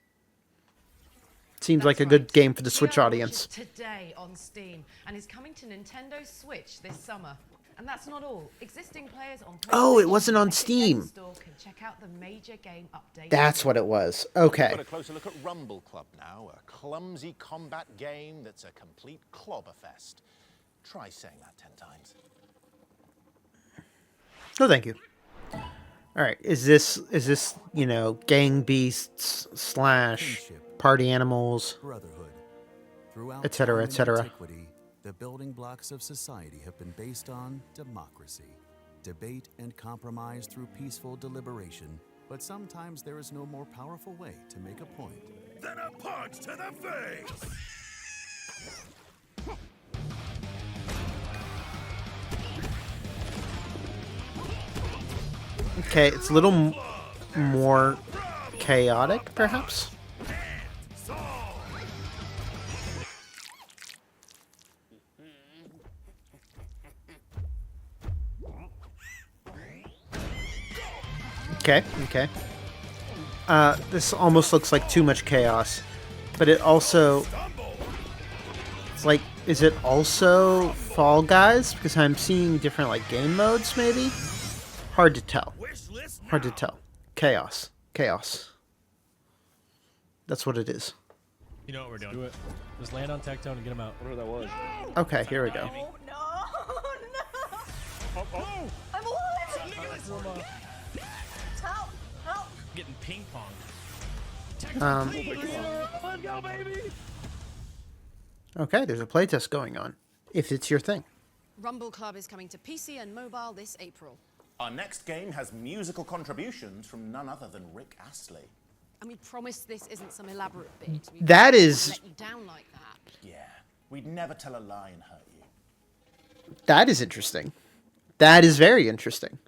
Seems like a good game for the Switch audience. Today on Steam, and is coming to Nintendo Switch this summer. And that's not all. Existing players on Oh, it wasn't on Steam. Store can check out the major game updates. That's what it was. Okay. Got a closer look at Rumble Club now, a clumsy combat game that's a complete clobberfest. Try saying that 10 times. Oh, thank you. All right, is this you know, gang beasts / party animals, etc., etc. The building blocks of society have been based on democracy, debate and compromise through peaceful deliberation. But sometimes there is no more powerful way to make a point Then a punch to the face! Okay, it's a little more chaotic, perhaps. Okay, okay. This almost looks like too much chaos, but it also... It's like, is it also Fall Guys? Because I'm seeing different, like, game modes, maybe? Hard to tell. Hard to tell. Chaos. Chaos. That's what it is. You know what we're doing. Do it. Just land on Tectone and get him out. Whatever that was. Okay, here we go. Oh, oh. I'm alive! Help! Help! Getting ping pong. Let's go, baby! Okay, there's a playtest going on. If it's your thing. Rumble Club is coming to PC and mobile this April. Our next game has musical contributions from none other than Rick Astley. And we promise this isn't some elaborate bit. That is... Let you down like that. Yeah, we'd never tell a lie and hurt you. That is interesting. That is very interesting.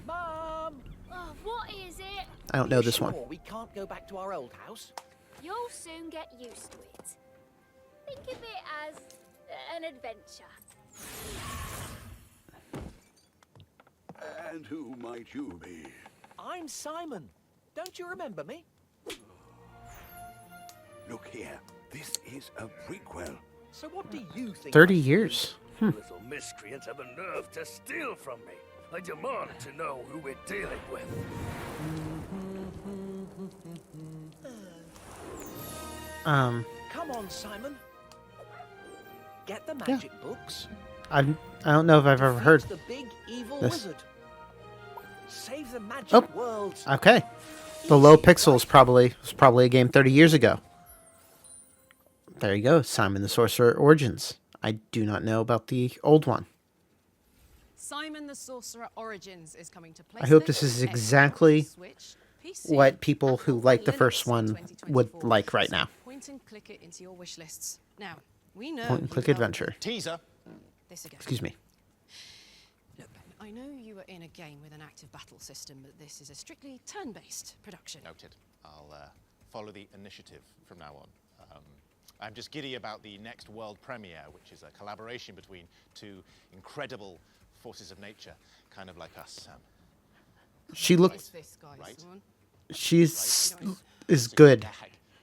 Mom! Oh, what is it? I don't know this one. We can't go back to our old house. You'll soon get used to it. Think of it as an adventure. And who might you be? I'm Simon. Don't you remember me? Look here, this is a prequel. So what do you think? 30 years. Little miscreants have the nerve to steal from me. I demand to know who we're dealing with. Come on, Simon. Get the magic books. I don't know if I've ever heard the big evil this. wizard. Save the magic worlds. Okay. The low pixels was probably a game 30 years ago. There you go, Simon the Sorcerer Origins. I do not know about the old one. Simon the Sorcerer Origins is coming to PlayStation. I hope this is exactly Switch, PC, what people who like the first one would like right now. Point and click it into your wish lists. Now, we know Point and click adventure. Teaser. This again. Excuse me. Look, Ben, I know you were in a game with an active battle system, but this is a strictly turn-based production. Noted. I'll follow the initiative from now on. I'm just giddy about the next world premiere, which is a collaboration between two incredible forces of nature, kind of like us, Sam. She looks. This guy, Right. someone. She's is good.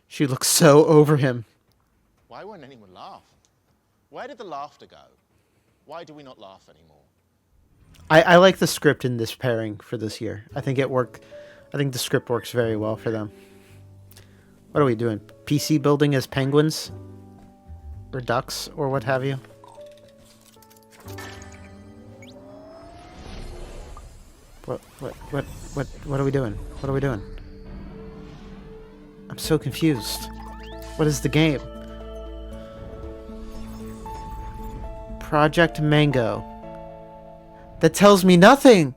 She looks so over him. Why won't anyone laugh? Where did the laughter go? Why do we not laugh anymore? I like the script in this pairing for this year. I think it worked. I think the script works very well for them. What are we doing? PC building as penguins? Or ducks, or what have you? What are we doing? What are we doing? I'm so confused. What is the game? Project Mango. That tells me nothing.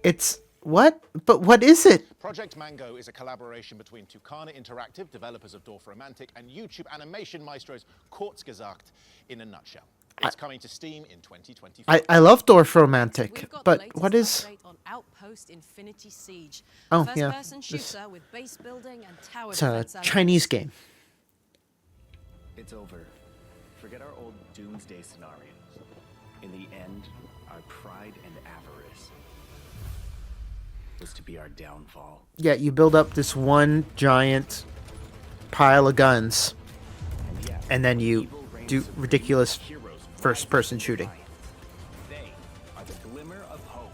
It's what? But what is it? Project Mango is a collaboration between Tucana Interactive, developers of Dorf Romantic, and YouTube animation maestros Kurzgesagt in a nutshell. It's coming to Steam in 2024. I love Dorf Romantic, We've got but the latest what is... update on Outpost Infinity Siege. Oh, First yeah. person shooter with base building and tower It's a defense elements. Chinese game. It's over. Forget our old doomsday scenarios. In the end, our pride and avarice was to be our downfall. Yeah, you build up this one giant pile of guns, and then you do ridiculous first-person shooting. They are the glimmer of hope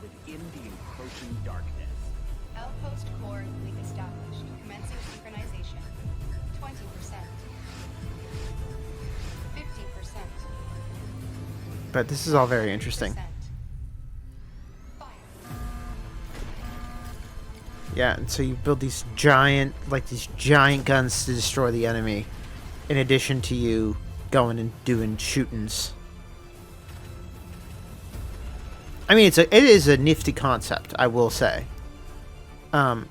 within the encroaching darkness. Outpost core link established. Commencing synchronization. 20%. 50%. But this is all very interesting. Yeah, and so you build these giant guns to destroy the enemy, in addition to you going and doing shootings. I mean, it is a nifty concept, I will say. And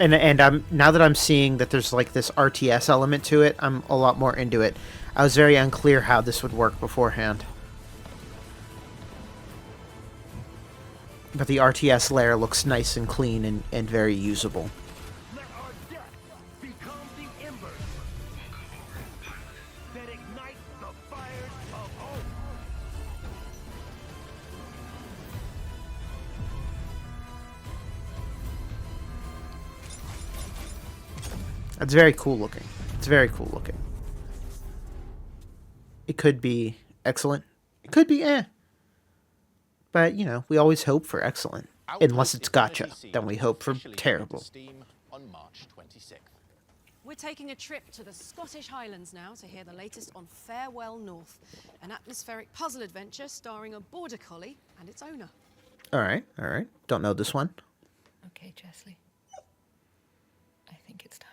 I'm now that I'm seeing that there's like this RTS element to it, I'm a lot more into it. I was very unclear how this would work beforehand. But the RTS layer looks nice and clean and very usable. Let our death become the embers that ignite the fires of hope. It's very cool looking. It's very cool looking. It could be excellent. It could be eh. But, you know, we always hope for excellent. Unless it's gotcha. Then we hope for terrible. Steam on March 26th. We're taking a trip to the Scottish Highlands now to hear the latest on Farewell North, an atmospheric puzzle adventure starring a border collie and its owner. Alright, alright. Don't know this one. Okay, Chesley. I think it's time.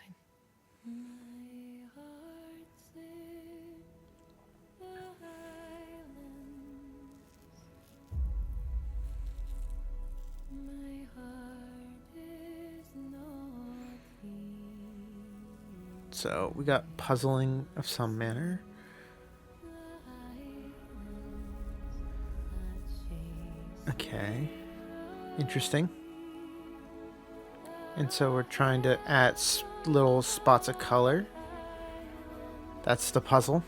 So, we got puzzling of some manner. Okay. Interesting. And so we're trying to add little spots of color. That's the puzzle.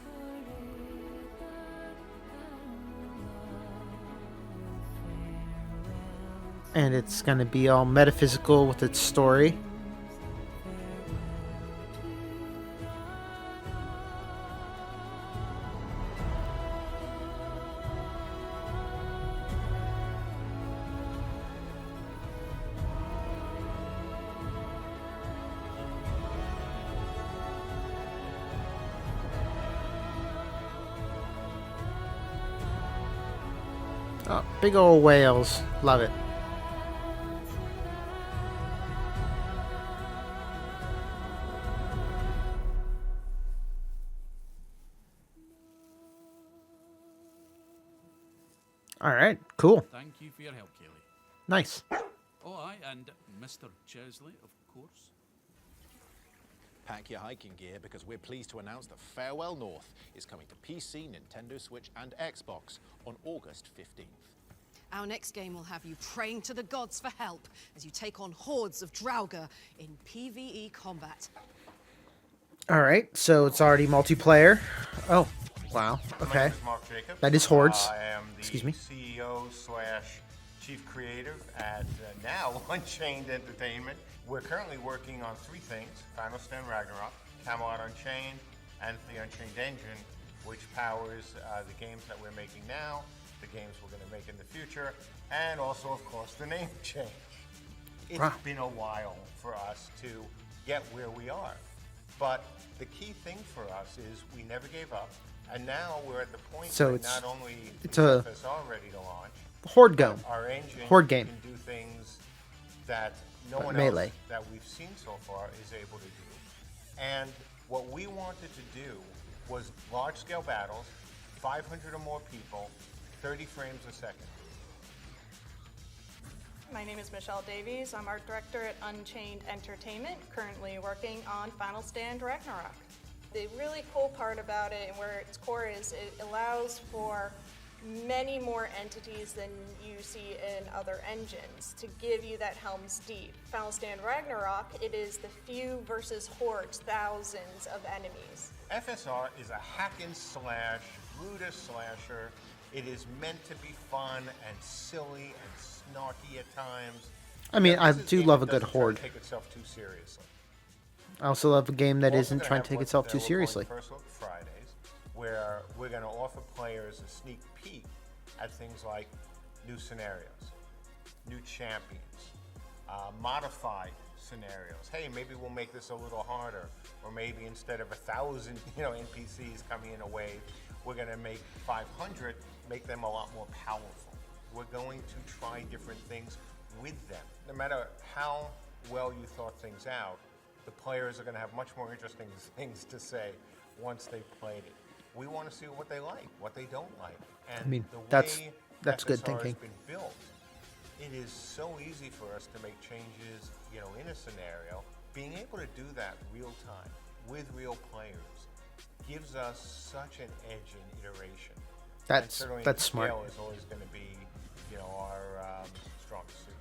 And it's going to be all metaphysical with its story. Oh, big old whales. Love it. All right, cool. Thank you for your help, Kelly. Nice. Oh, aye, and Mr. Chesley, of course. Pack your hiking gear because we're pleased to announce that Farewell North is coming to PC, Nintendo Switch, and Xbox on August 15th. Our next game will have you praying to the gods for help as you take on hordes of Draugr in PvE combat. All right, so it's already multiplayer. Oh, wow. Okay. That is Hordes. I am the Excuse me. CEO / Chief Creative at now Unchained Entertainment. We're currently working on 3 things: Final Stand Ragnarok, Camelot Unchained, and the Unchained Engine, which powers the games that we're making now, the games we're going to make in the future, and also, of course, the name change. It's been a while for us to get where we are. But the key thing for us is we never gave up, and now we're at the point So where it's- not only it's is a FSR ready to launch, Horde game. our engine Horde game. can do things that no But one Melee. else that we've seen so far is able to do. And what we wanted to do was large-scale battles, 500 or more people, 30 frames a second. My name is Michelle Davies. I'm art director at Unchained Entertainment, currently working on Final Stand Ragnarok. The really cool part about it and where its core is, it allows for many more entities than you see in other engines to give you that Helm's Deep. Final Stand Ragnarok, it is the few versus hordes, thousands of enemies. FSR is a hack and slash, Brutus slasher. It is meant to be fun and silly and snarky at times. I mean, I This is do game love that a good doesn't try to horde. take itself too seriously. I also love a game that We're also isn't gonna trying have to take what itself too we're calling seriously. First Look Fridays, where we're going to offer players a sneak peek at things like new scenarios, new champions, modified scenarios. Hey, maybe we'll make this a little harder, or maybe instead of 1,000, NPCs coming in a wave, we're going to make 500, make them a lot more powerful. We're going to try different things with them. No matter how well you thought things out, the players are going to have much more interesting things to say once they've played it. We want to see what they like, what they don't like. And I mean, the that's way good FSR thinking. has been built, it is so easy for us to make changes, in a scenario. Being able to do that real time with real players gives us such an edge in iteration. And certainly That's the smart. scale is always going to be, our strongest suit.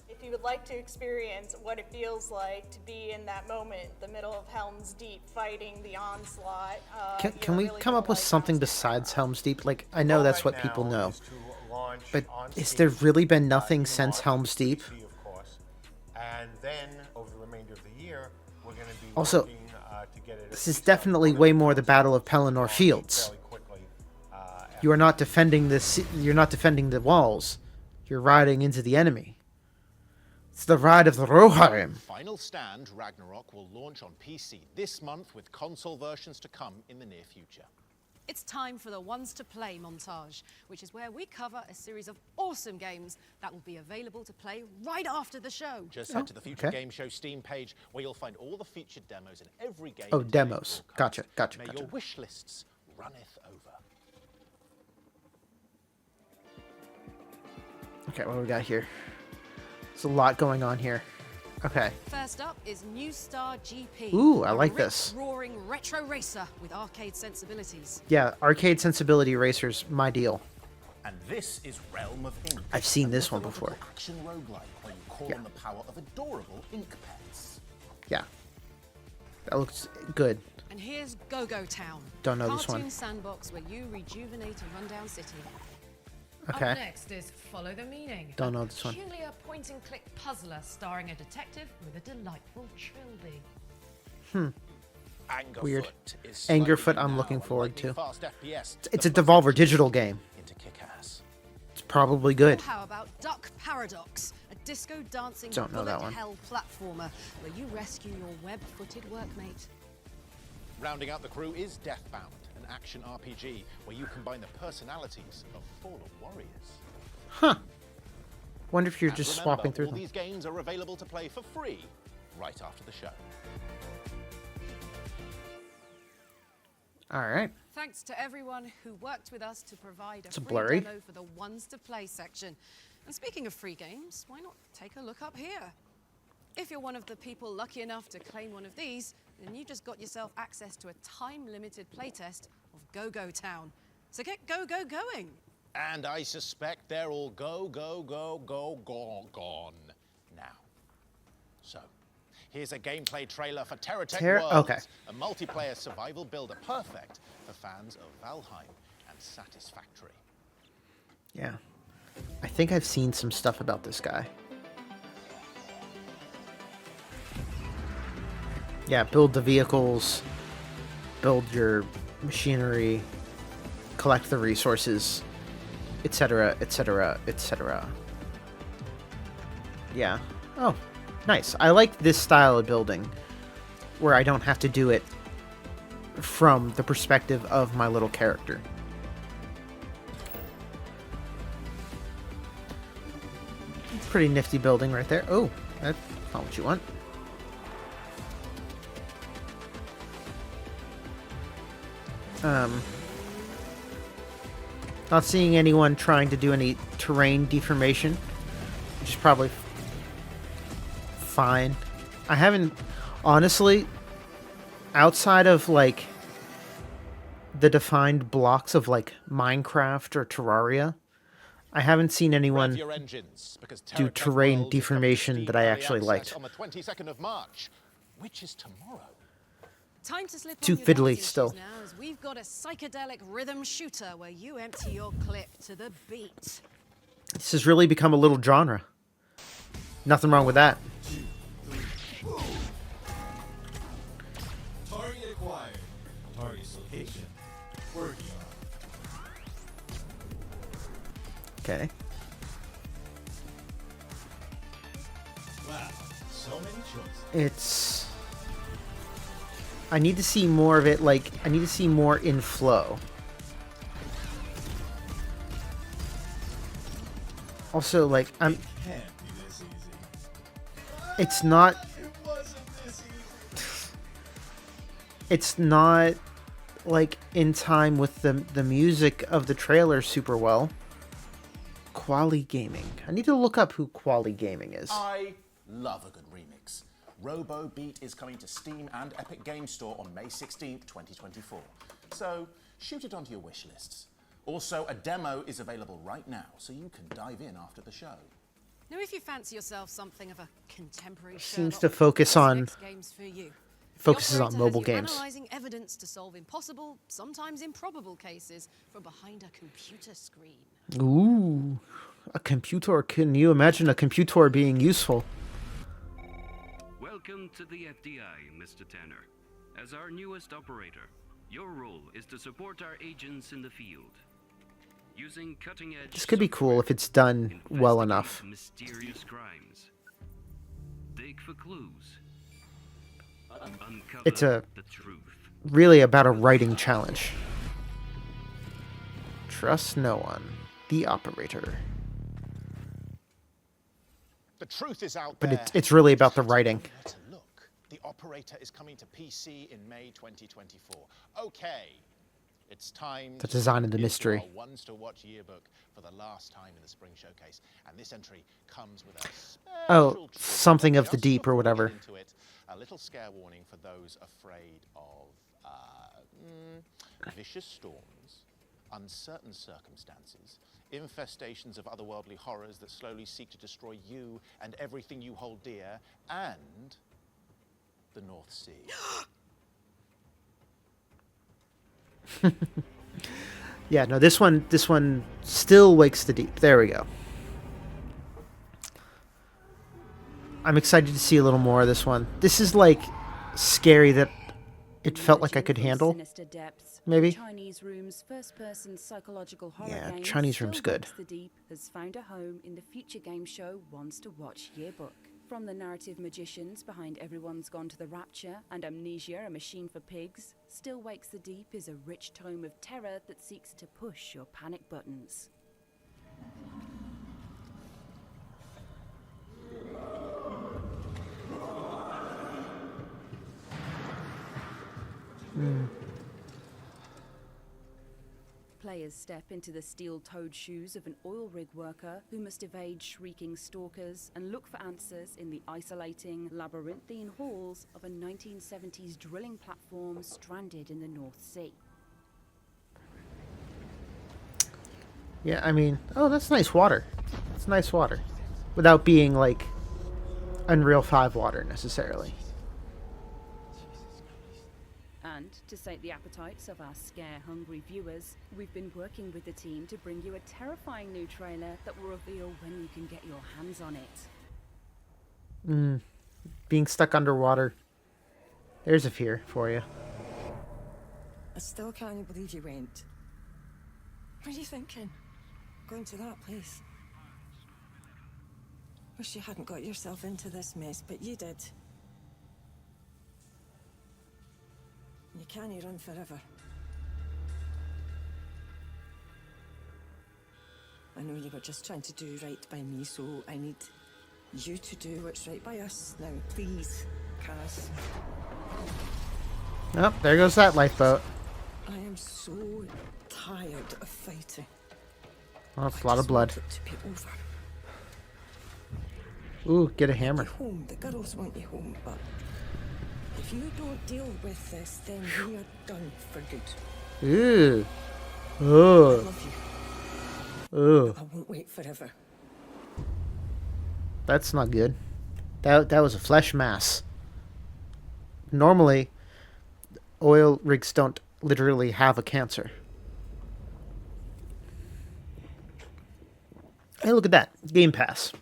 If you would like to experience what it feels like to be in that moment, the middle of Helm's Deep, fighting the onslaught. Can we come up with something besides Helm's Deep? Like, I know that's what people know, but has there really been nothing since Helm's Deep? Of course. And then over the remainder of the year, we're going to be Also, working to get it. this is definitely way more the Battle of Pelennor Fields. You are not defending this. You're not defending the walls. You're riding into the enemy. It's the ride of the Rohirrim. Final Stand Ragnarok will launch on PC this month, with console versions to come in the near future. It's time for the Ones to Play montage, which is where we cover a series of awesome games that will be available to play right after the show. Just head to the Future okay. Game Show Steam page, where you'll find all the featured demos in every game. Oh, in today's demos. broadcast. Gotcha. May your wish lists runneth over. Okay, what do we got here? There's a lot going on here. Okay. First up is New Star GP. Ooh, I a like this. Roaring retro racer with arcade sensibilities. Yeah, arcade sensibility racers, my deal. And this is Realm of Ink. I've seen a this one mythological before. Action roguelike where you call on the power of adorable ink pens. Yeah. That looks good. And here's Go-Go Town. Don't know this one. Cartoon sandbox where you rejuvenate a rundown city. Okay. Up next is Follow the Meaning. Don't know this one. Peculiar point-and-click puzzler starring a detective with a delightful trilby. Weird. Angerfoot is Angerfoot, slightly I'm now looking a forward to. lightning-fast FPS, It's a the Devolver Digital game. into Kick-Ass. It's probably good. Or how about Duck Paradox, a disco dancing Don't know that bullet one. hell platformer where you rescue your web-footed workmate. Rounding out the crew is Deathbound, an action RPG where you combine the personalities of fallen warriors. Huh. Wonder if you're And just remember, swapping through all them. these games are available to play for free right after the show. All right. Thanks to everyone who worked with us to provide a It's free blurry. demo for the Ones to Play section. And speaking of free games, why not take a look up here? If you're one of the people lucky enough to claim one of these, then you just got yourself access to a time-limited playtest of Go-Go Town. So get Go-Go going. And I suspect they're all gone now. So, Here's a gameplay trailer for TerraTech Terra- Worlds, okay. a multiplayer survival builder perfect for fans of Valheim and Satisfactory. Yeah. I think I've seen some stuff about this guy. Yeah, build the vehicles, build your machinery, collect the resources, etc., etc., etc. Yeah. Oh, nice. I like this style of building, where I don't have to do it from the perspective of my little character. Pretty nifty building right there. Oh, that's not what you want. Not seeing anyone trying to do any terrain deformation, which is probably fine. I haven't, honestly, outside of like the defined blocks of like Minecraft or Terraria, I haven't seen anyone do terrain deformation that I actually liked. On the 22nd of March, which is tomorrow. Time to slip Too on your fiddly dancing still. shoes now, as we've got a psychedelic rhythm shooter where you empty your clip to the beat. This has really become a little genre. Nothing wrong with that. Target acquired. Target's location. Working on. Okay. Wow, so many choices. It's... I need to see more of it, like, I need to see more in flow. Also, like, I'm... Can't be this easy. It's not... It wasn't this easy. It's not, like, in time with the music of the trailer super well. Quali Gaming. I need to look up who Quali Gaming is. I love a good remix. Robo Beat is coming to Steam and Epic Games Store on May 16th, 2024. So shoot it onto your wish lists. Also, a demo is available right now, so you can dive in after the show. Now, if you fancy yourself something of a contemporary Seems Sherlock, to focus this on- next game's for you. Focuses The on operator mobile has you games. analyzing evidence to solve impossible, sometimes improbable cases from behind a computer screen. Ooh, a computer. Can you imagine a computer being useful? Welcome to the FDI, Mr. Tanner. As our newest operator, your role is to support our agents in the field. Using cutting-edge This could be cool if it's done well enough. mysterious crimes. Dig for clues. Uncover It's a the truth. really about a writing challenge. Trust no one. The operator. The truth is out But there. it's really about the writing. Where to look. The operator is coming to PC in May 2024. Okay, it's time The to design of the into mystery. our ones to watch yearbook for the last time in the spring showcase, and this entry comes with a Oh, special treat. something of the Just deep or before we get whatever. into it, a little scare warning for those afraid of vicious storms, uncertain circumstances, infestations of otherworldly horrors that slowly seek to destroy you and everything you hold dear, and the North Sea. Yeah, no, this one still wakes the deep. There we go. I'm excited to see a little more of this one. This is like scary that it felt like I could handle. Sinister depths, Maybe. Chinese Room's first-person psychological horror Yeah, game Chinese Room's Still good. Walks the Deep has found a home in the future game show Ones to Watch yearbook. From the narrative magicians behind Everyone's Gone to the Rapture and Amnesia, a Machine for Pigs, Still Wakes the Deep is a rich tome of terror that seeks to push your panic buttons. Players step into the steel-toed shoes of an oil rig worker who must evade shrieking stalkers and look for answers in the isolating, labyrinthine halls of a 1970s drilling platform stranded in the North Sea. Yeah, I mean, oh, that's nice water. It's nice water. Without being, like, Unreal 5 water necessarily. And to sate the appetites of our scare-hungry viewers, we've been working with the team to bring you a terrifying new trailer that will reveal when you can get your hands on it. Being stuck underwater. There's a fear for you. I still can't believe you went. What are you thinking? Going to that place? Wish you hadn't got yourself into this mess, but you did. You can't run forever. I know you were just trying to do right by me, so I need you to do what's right by us. Now, please, Kaz. Oh, there goes that lifeboat. I am so tired of fighting. Oh, it's a lot of blood. I just want it to be over. Ooh, get a hammer. Home. The girls want you home, but if you don't deal with this, then we are done for good. Ooh. I Ooh. love you. Ooh. I won't wait forever. That's not good. That was a flesh mass. Normally, oil rigs don't literally have a cancer. Hey, look at that. Game Pass.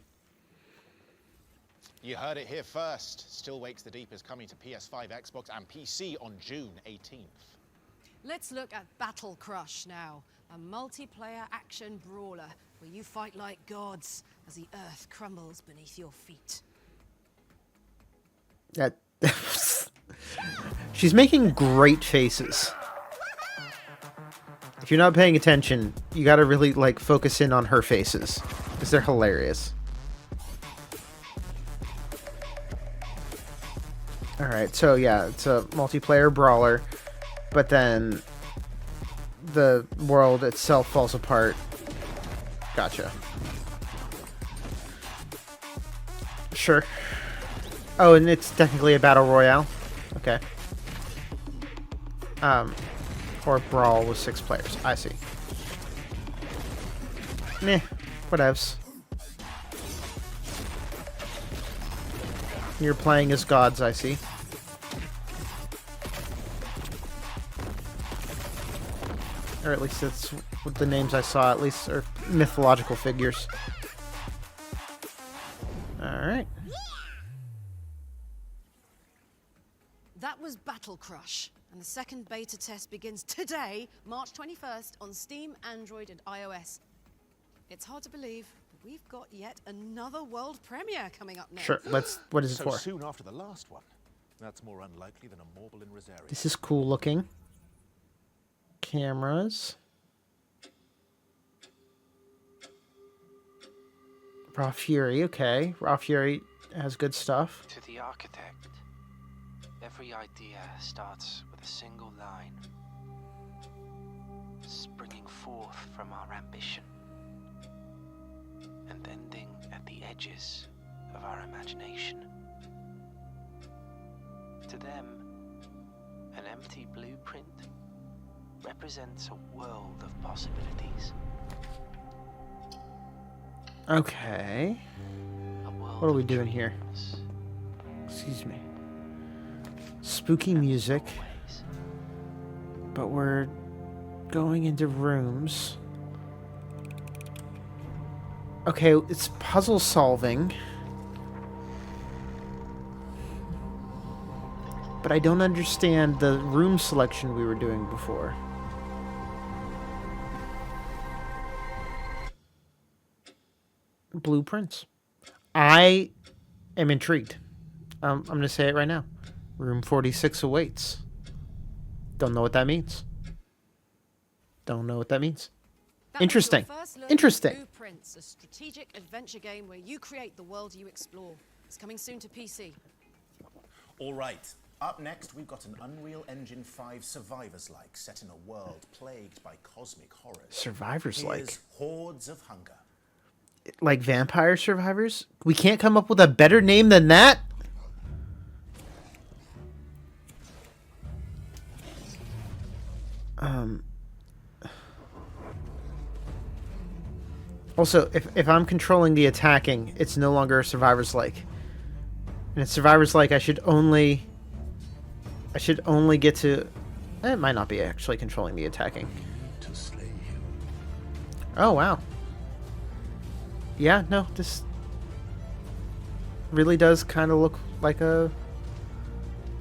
You heard it here first. Still Wakes the Deep is coming to PS5, Xbox, and PC on June 18th. Let's look at Battle Crush now, a multiplayer action brawler where you fight like gods as the earth crumbles beneath your feet. That she's making great faces. If you're not paying attention, you gotta really like focus in on her faces, because they're hilarious. Alright, so yeah, it's a multiplayer brawler, but then the world itself falls apart. Gotcha. Sure. Oh, and it's technically a battle royale. Okay. Or brawl with 6 players. I see. Meh. Whatevs. You're playing as gods, I see. Or at least that's what the names I saw, at least, are mythological figures. Alright. That was Battle Crush, and the second beta test begins today, March 21st, on Steam, Android, and iOS. It's hard to believe, but we've got yet another world premiere coming up next. Sure, what is it for? So soon after the last one. That's more unlikely than a marble in Rosario. This is cool looking. Cameras. Raw Fury, okay. Raw Fury has good stuff. To the architect, every idea starts with a single line, springing forth from our ambition and ending at the edges of our imagination. To them, an empty blueprint represents a world of possibilities. Okay. What are we doing here? Excuse me. Spooky music. But we're going into rooms. Okay, it's puzzle solving. But I don't understand the room selection we were doing before. Blueprints. I am intrigued. I'm going to say it right now. Room 46 awaits. Don't know what that means. Don't know what that means. Interesting. Interesting. Blueprints, a strategic adventure game where you create the world you explore. It's coming soon to PC. All right. Up next, we've got an Unreal Engine 5 Survivors-like set in a world plagued by cosmic horrors. Survivors-like? Here's Hordes of Hunger. Like Vampire Survivors? We can't come up with a better name than that? Also, if I'm controlling the attacking, it's no longer Survivors-like. And it's Survivor's like I should only get to. It might not be actually controlling the attacking. To slay him. Oh wow. Yeah, no, this really does kind of look like a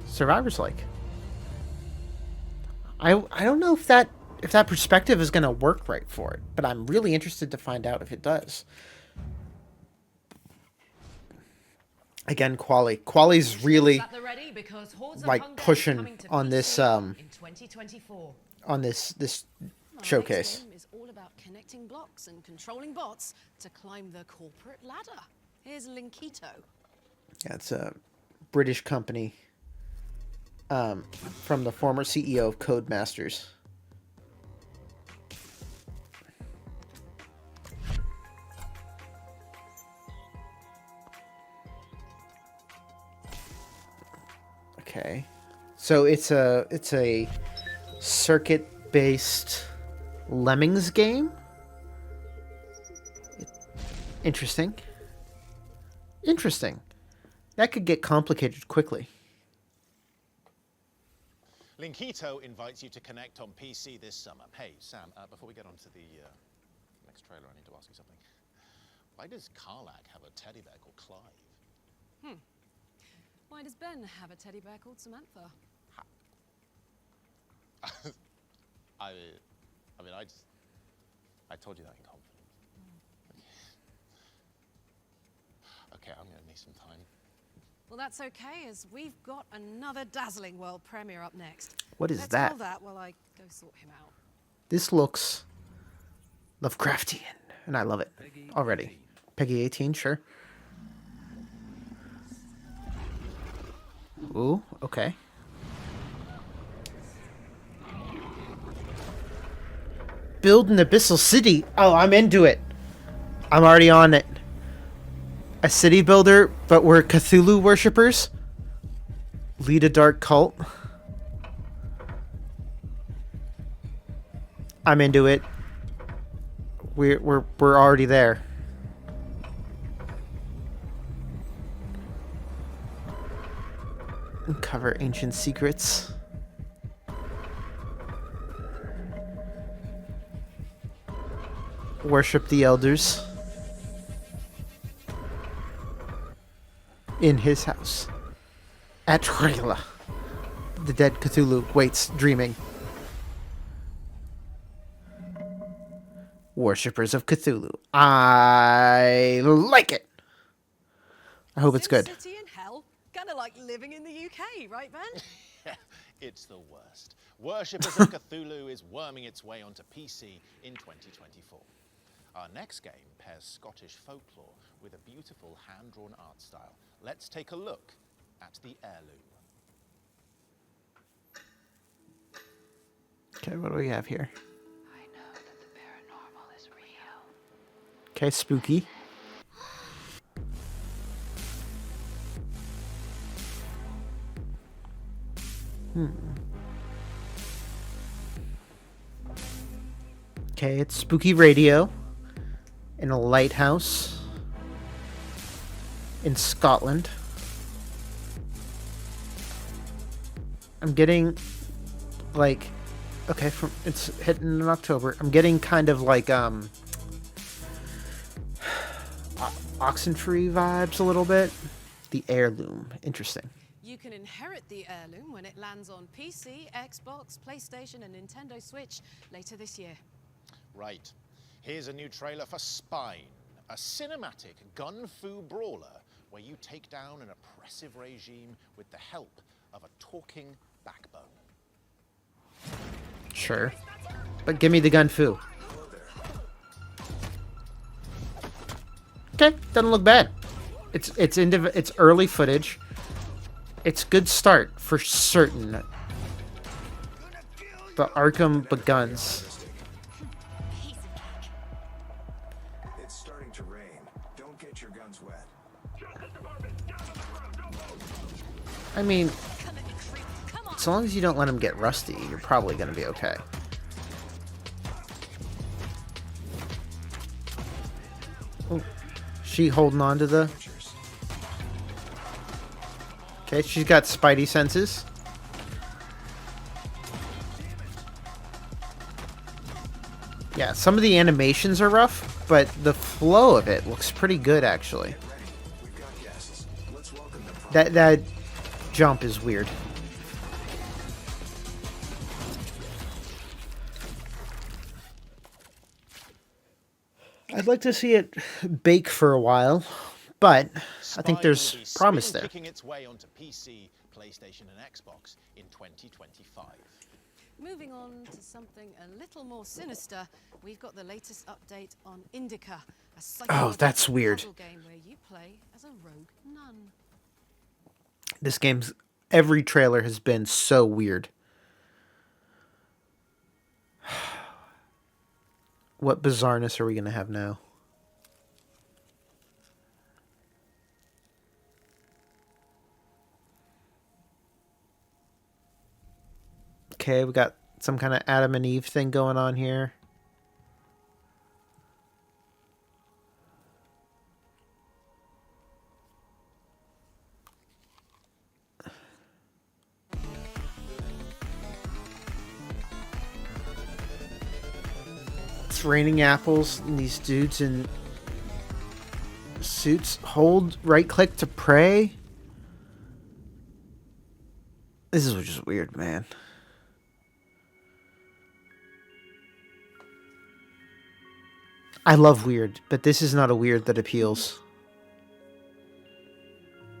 Survivor's like. I don't know if that perspective is going to work right for it, but I'm really interested to find out if it does. Quali's really like pushing on this on this showcase. Is all about connecting blocks and controlling bots to climb the corporate ladder. Here's Linkito. Yeah, it's a British company from the former CEO of Codemasters. Okay, so it's a circuit-based Lemmings game. Interesting. That could get complicated quickly. Linkito invites you to connect on PC this summer. Hey, Sam, before we get on to the next trailer, I need to ask you something. Why does Karlak have a teddy bear called Clive? Why does Ben have a teddy bear called Samantha? I told you that in confidence. Okay, I'm gonna need some time. Well, that's okay, as we've got another dazzling world premiere up next. What is Let's that? call that while I go sort him out. This looks Lovecraftian, and I love it already. Peggy 18, sure. Ooh, okay. Build an abyssal city. Oh, I'm into it. I'm already on it. A city builder, but we're Cthulhu worshippers. Lead a dark cult. I'm into it. We're already there. Uncover ancient secrets. Worship the elders in his house. At Rayla. The dead Cthulhu waits, dreaming. Worshippers of Cthulhu. I like it. I hope it's good. City in hell? Kind of like living in the UK, right, Ben? It's the worst. Worshippers of Cthulhu is worming its way onto PC in 2024. Our next game pairs Scottish folklore with a beautiful hand-drawn art style. Let's take a look at the heirloom. Okay, what do we have here? I know that the paranormal is real. Okay, spooky. Okay, it's spooky radio in a lighthouse in Scotland. I'm getting like, okay, it's hitting in October. I'm getting kind of like Oxenfree vibes a little bit. The heirloom, interesting. You can inherit the heirloom when it lands on PC, Xbox, PlayStation, and Nintendo Switch later this year. Right. Here's a new trailer for Spine, a cinematic gun-fu brawler where you take down an oppressive regime with the help of a talking backbone. Sure. But give me the gun fu. Okay, doesn't look bad. It's early footage. It's good start for certain. The Arkham Beguns. It's starting to rain. Don't get your guns wet. I mean, as long as you don't let them get rusty, you're probably going to be okay. Oh, she holding on to the... Okay, she's got spidey senses. Yeah, some of the animations are rough, but the flow of it looks pretty good, actually. That jump is weird. I'd like to see it bake for a while, but I think there's promise there. Kicking its way onto PC, PlayStation, and Xbox in 2025. Moving on to something a little more sinister, we've got the latest update on Indica, a psychological that's weird. puzzle game where you play as a rogue nun. This game's every trailer has been so weird. What bizarreness are we going to have now? Okay, we got some kind of Adam and Eve thing going on here. It's raining apples, and these dudes in suits hold right click to pray. This is just weird, man. I love weird, but this is not a weird that appeals.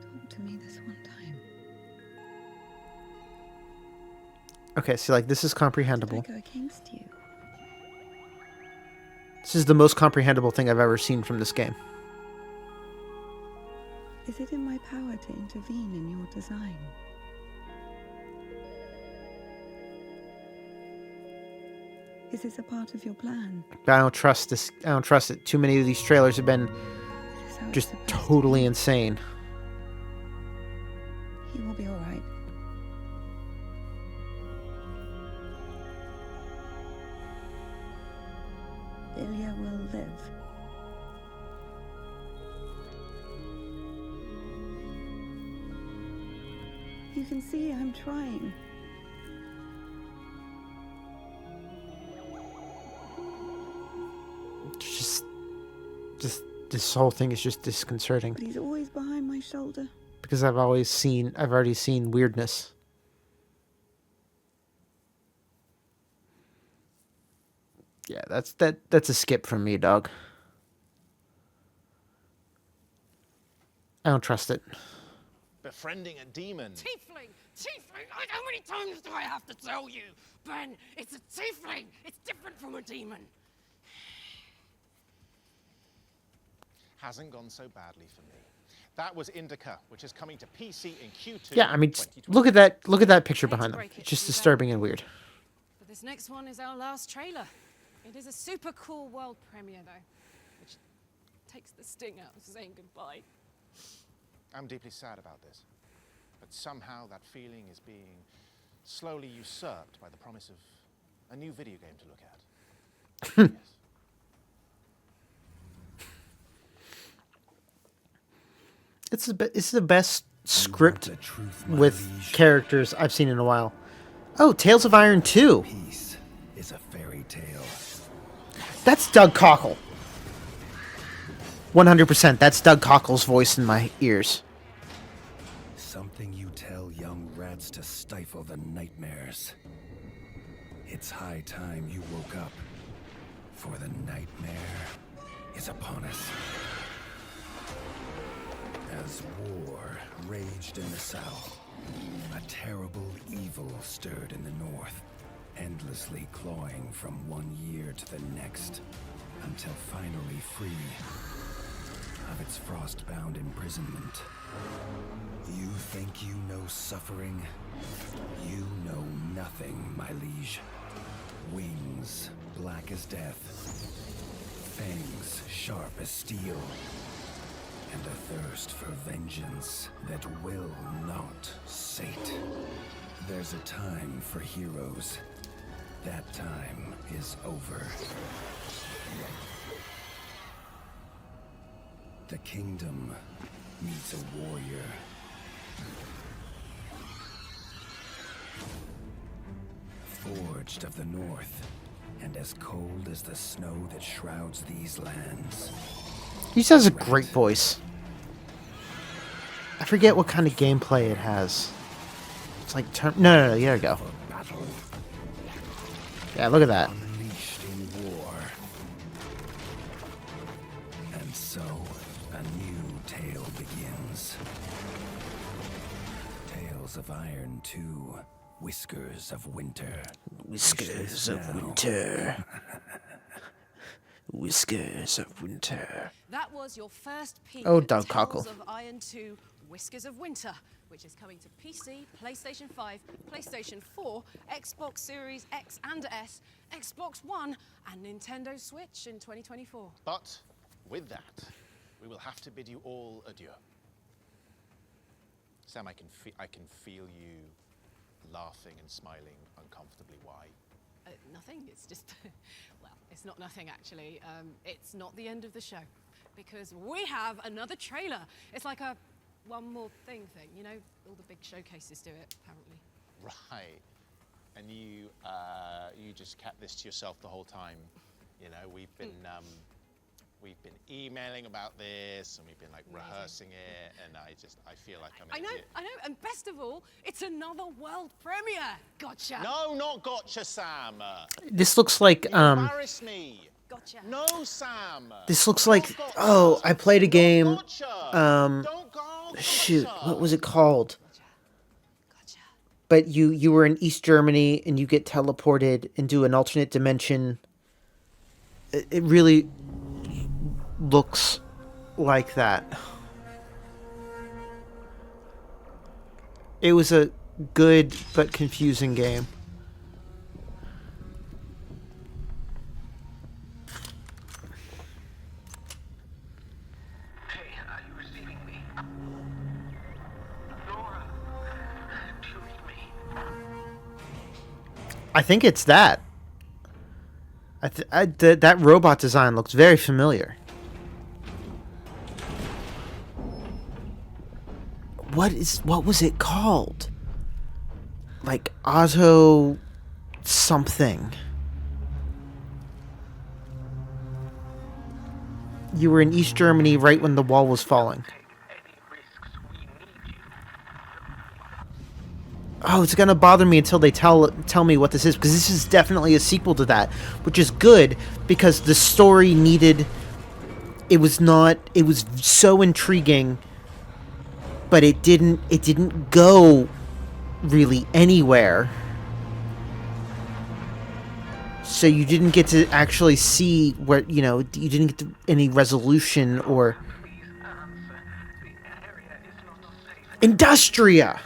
Talk to me this one time. Okay, so like this is comprehensible. Did I go against you? This is the most comprehensible thing I've ever seen from this game. Is it in my power to intervene in your design? Is this a part of your plan? I don't trust this. I don't trust it. Too many of these trailers have been just totally insane. He will be all right. Ilya will live. You can see I'm trying. Just this whole thing is just disconcerting. But he's always behind my shoulder. Because I've already seen weirdness. Yeah, that's a skip from me, dog. I don't trust it. Befriending a demon. Tiefling! Tiefling! How many times do I have to tell you? Ben, it's a tiefling! It's different from a demon! Hasn't gone so badly for me. That was Indica, which is coming to PC in Q2. Yeah, I mean, look at that picture behind them. It's just disturbing and weird. But this next one is our last trailer. It is a super cool world premiere, though, which takes the sting out of saying goodbye. I'm deeply sad about this, but somehow that feeling is being slowly usurped by the promise of a new video game to look at. Yes. It's the best script with characters I've seen in a while. Oh, Tales of Iron 2. Peace is a fairy tale. That's Doug Cockle. 100%. That's Doug Cockle's voice in my ears. Something you tell young rats to stifle the nightmares. It's high time you woke up, for the nightmare is upon us. As war raged in the south, a terrible evil stirred in the north, endlessly clawing from one year to the next, until finally free of its frost-bound imprisonment. You think you know suffering? You know nothing, my liege. Wings black as death, fangs sharp as steel, and a thirst for vengeance that will not sate. There's a time for heroes. That time is over. The kingdom needs a warrior. forged of the north, and as cold as the snow that shrouds these lands. He has a great voice. I forget what kind of gameplay it has. It's like no, there we go. Yeah, look at that. Unleashed in war. And so, a new tale begins. Tales of Iron 2, Whiskers of Winter. Whiskers of Winter. Whiskers of Winter. That was your first peek Oh, at Doug Tales Cockle. of Iron 2, Whiskers of Winter, which is coming to PC, PlayStation 5, PlayStation 4, Xbox Series X and S, Xbox One, and Nintendo Switch in 2024. But with that, we will have to bid you all adieu. Sam, I can feel you laughing and smiling uncomfortably. Why? Nothing, it's just, well, it's not nothing actually. It's not the end of the show, because we have another trailer. It's like a one more thing, you know? All the big showcases do it, apparently. Right. And you just kept this to yourself the whole time. You know, we've been emailing about this, and we've been like rehearsing it, and I feel like I'm an idiot. I know, and best of all, it's another world premiere. Gotcha. No, not gotcha, Sam. This looks like You embarrass me. Gotcha. No, Sam. This looks like I played a game. Shoot, what was it called? But you were in East Germany and you get teleported into an alternate dimension. It really looks like that. It was a good but confusing game. I think it's that. That robot design looks very familiar. What was it called? Like Auto something. You were in East Germany right when the wall was falling. Oh, it's gonna bother me until they tell me what this is, because this is definitely a sequel to that, which is good because the story needed. It was so intriguing, but it didn't go really anywhere. So you didn't get to actually see where, you didn't get to any resolution or Industria.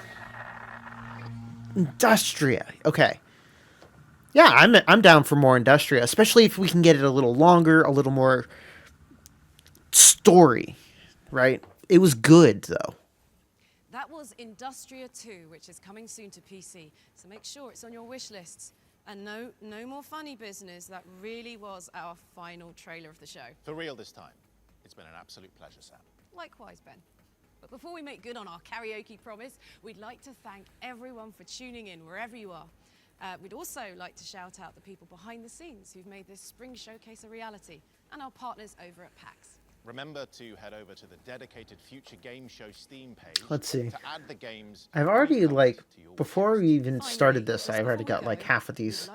Okay. Yeah, I'm down for more Industria, especially if we can get it a little longer, a little more story, right? It was good though. That was Industria 2, which is coming soon to PC. So make sure it's on your wish lists. And no more funny business. That really was our final trailer of the show. For real this time. It's been an absolute pleasure, Sam. Likewise, Ben. But before we make good on our karaoke promise, we'd like to thank everyone for tuning in wherever you are. We'd also like to shout out the people behind the scenes who've made this spring showcase a reality, and our partners over at PAX. Remember to head over to the dedicated Future Game Show Steam page. Let's see. To add the games. I've already, before we even started this, I've already got like half of these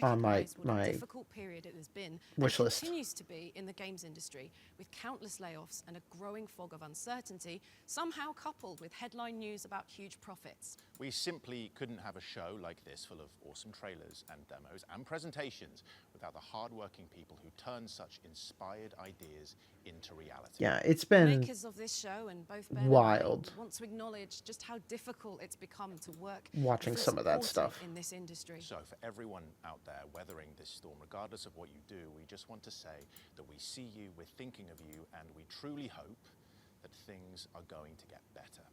on my wish list. Continues to be in the games industry, with countless layoffs and a growing fog of uncertainty, somehow coupled with headline news about huge profits. We simply couldn't have a show like this full of awesome trailers and demos and presentations without the hard-working people who turn such inspired ideas into reality. Yeah, it's been makers of this show and both Ben wild. And I want to acknowledge just how difficult it's become to work Watching some of that stuff in this industry. So for everyone out there weathering this storm, regardless of what you do, we just want to say that we see you, we're thinking of you, and we truly hope that things are going to get better.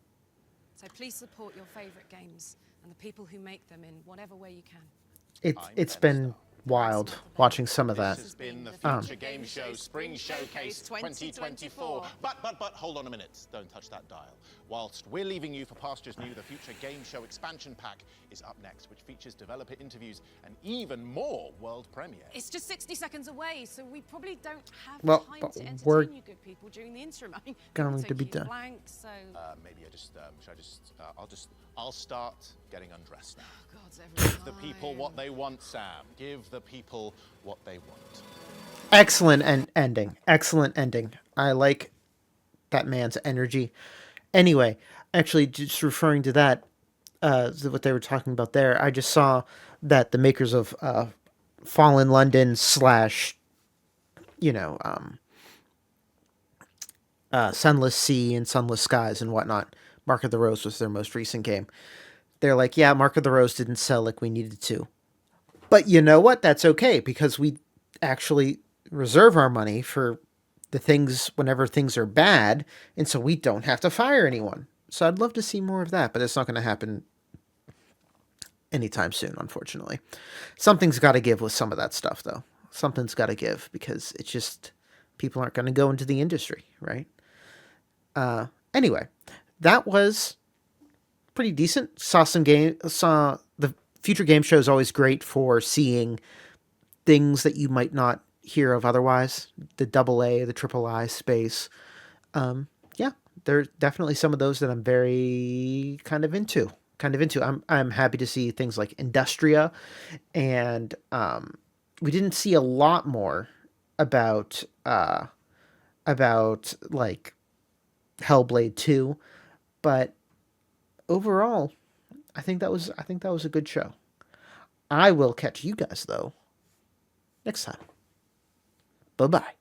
So please support your favorite games and the people who make them in whatever way you can. It's been wild watching some of that. This has been the Future Game Show Spring Showcase 2024. But, hold on a minute. Don't touch that dial. Whilst we're leaving you for pastures new, the Future Game Show expansion pack is up next, which features developer interviews and even more world premieres. It's just 60 seconds away, so we probably don't have Well, time but to entertain we're you good people during the interim. I mean, going it'll to be take you done. blank, so... Maybe I just, should I just, I'll start getting undressed now. Oh, God's Give the people what they want, Sam. Give the people what they want. Excellent ending. Excellent ending. I like that man's energy. Anyway, actually, just referring to that, what they were talking about there, I just saw that the makers of Fallen London / Sunless Sea and Sunless Skies and whatnot, Mark of the Rose was their most recent game. They're like, yeah, Mark of the Rose didn't sell like we needed to. But you know what? That's okay, because we actually reserve our money for the things whenever things are bad, and so we don't have to fire anyone. So I'd love to see more of that, but it's not going to happen anytime soon, unfortunately. Something's got to give with some of that stuff, though. Something's got to give, because it's just, people aren't going to go into the industry, right? Anyway, that was pretty decent. Saw the Future Game Show is always great for seeing things that you might not hear of otherwise. The AA, the III space. Yeah, there's definitely some of those that I'm very kind of into. I'm happy to see things like Industria, and we didn't see a lot more about like Hellblade 2, but overall, I think that was a good show. I will catch you guys though next time. Bye-bye.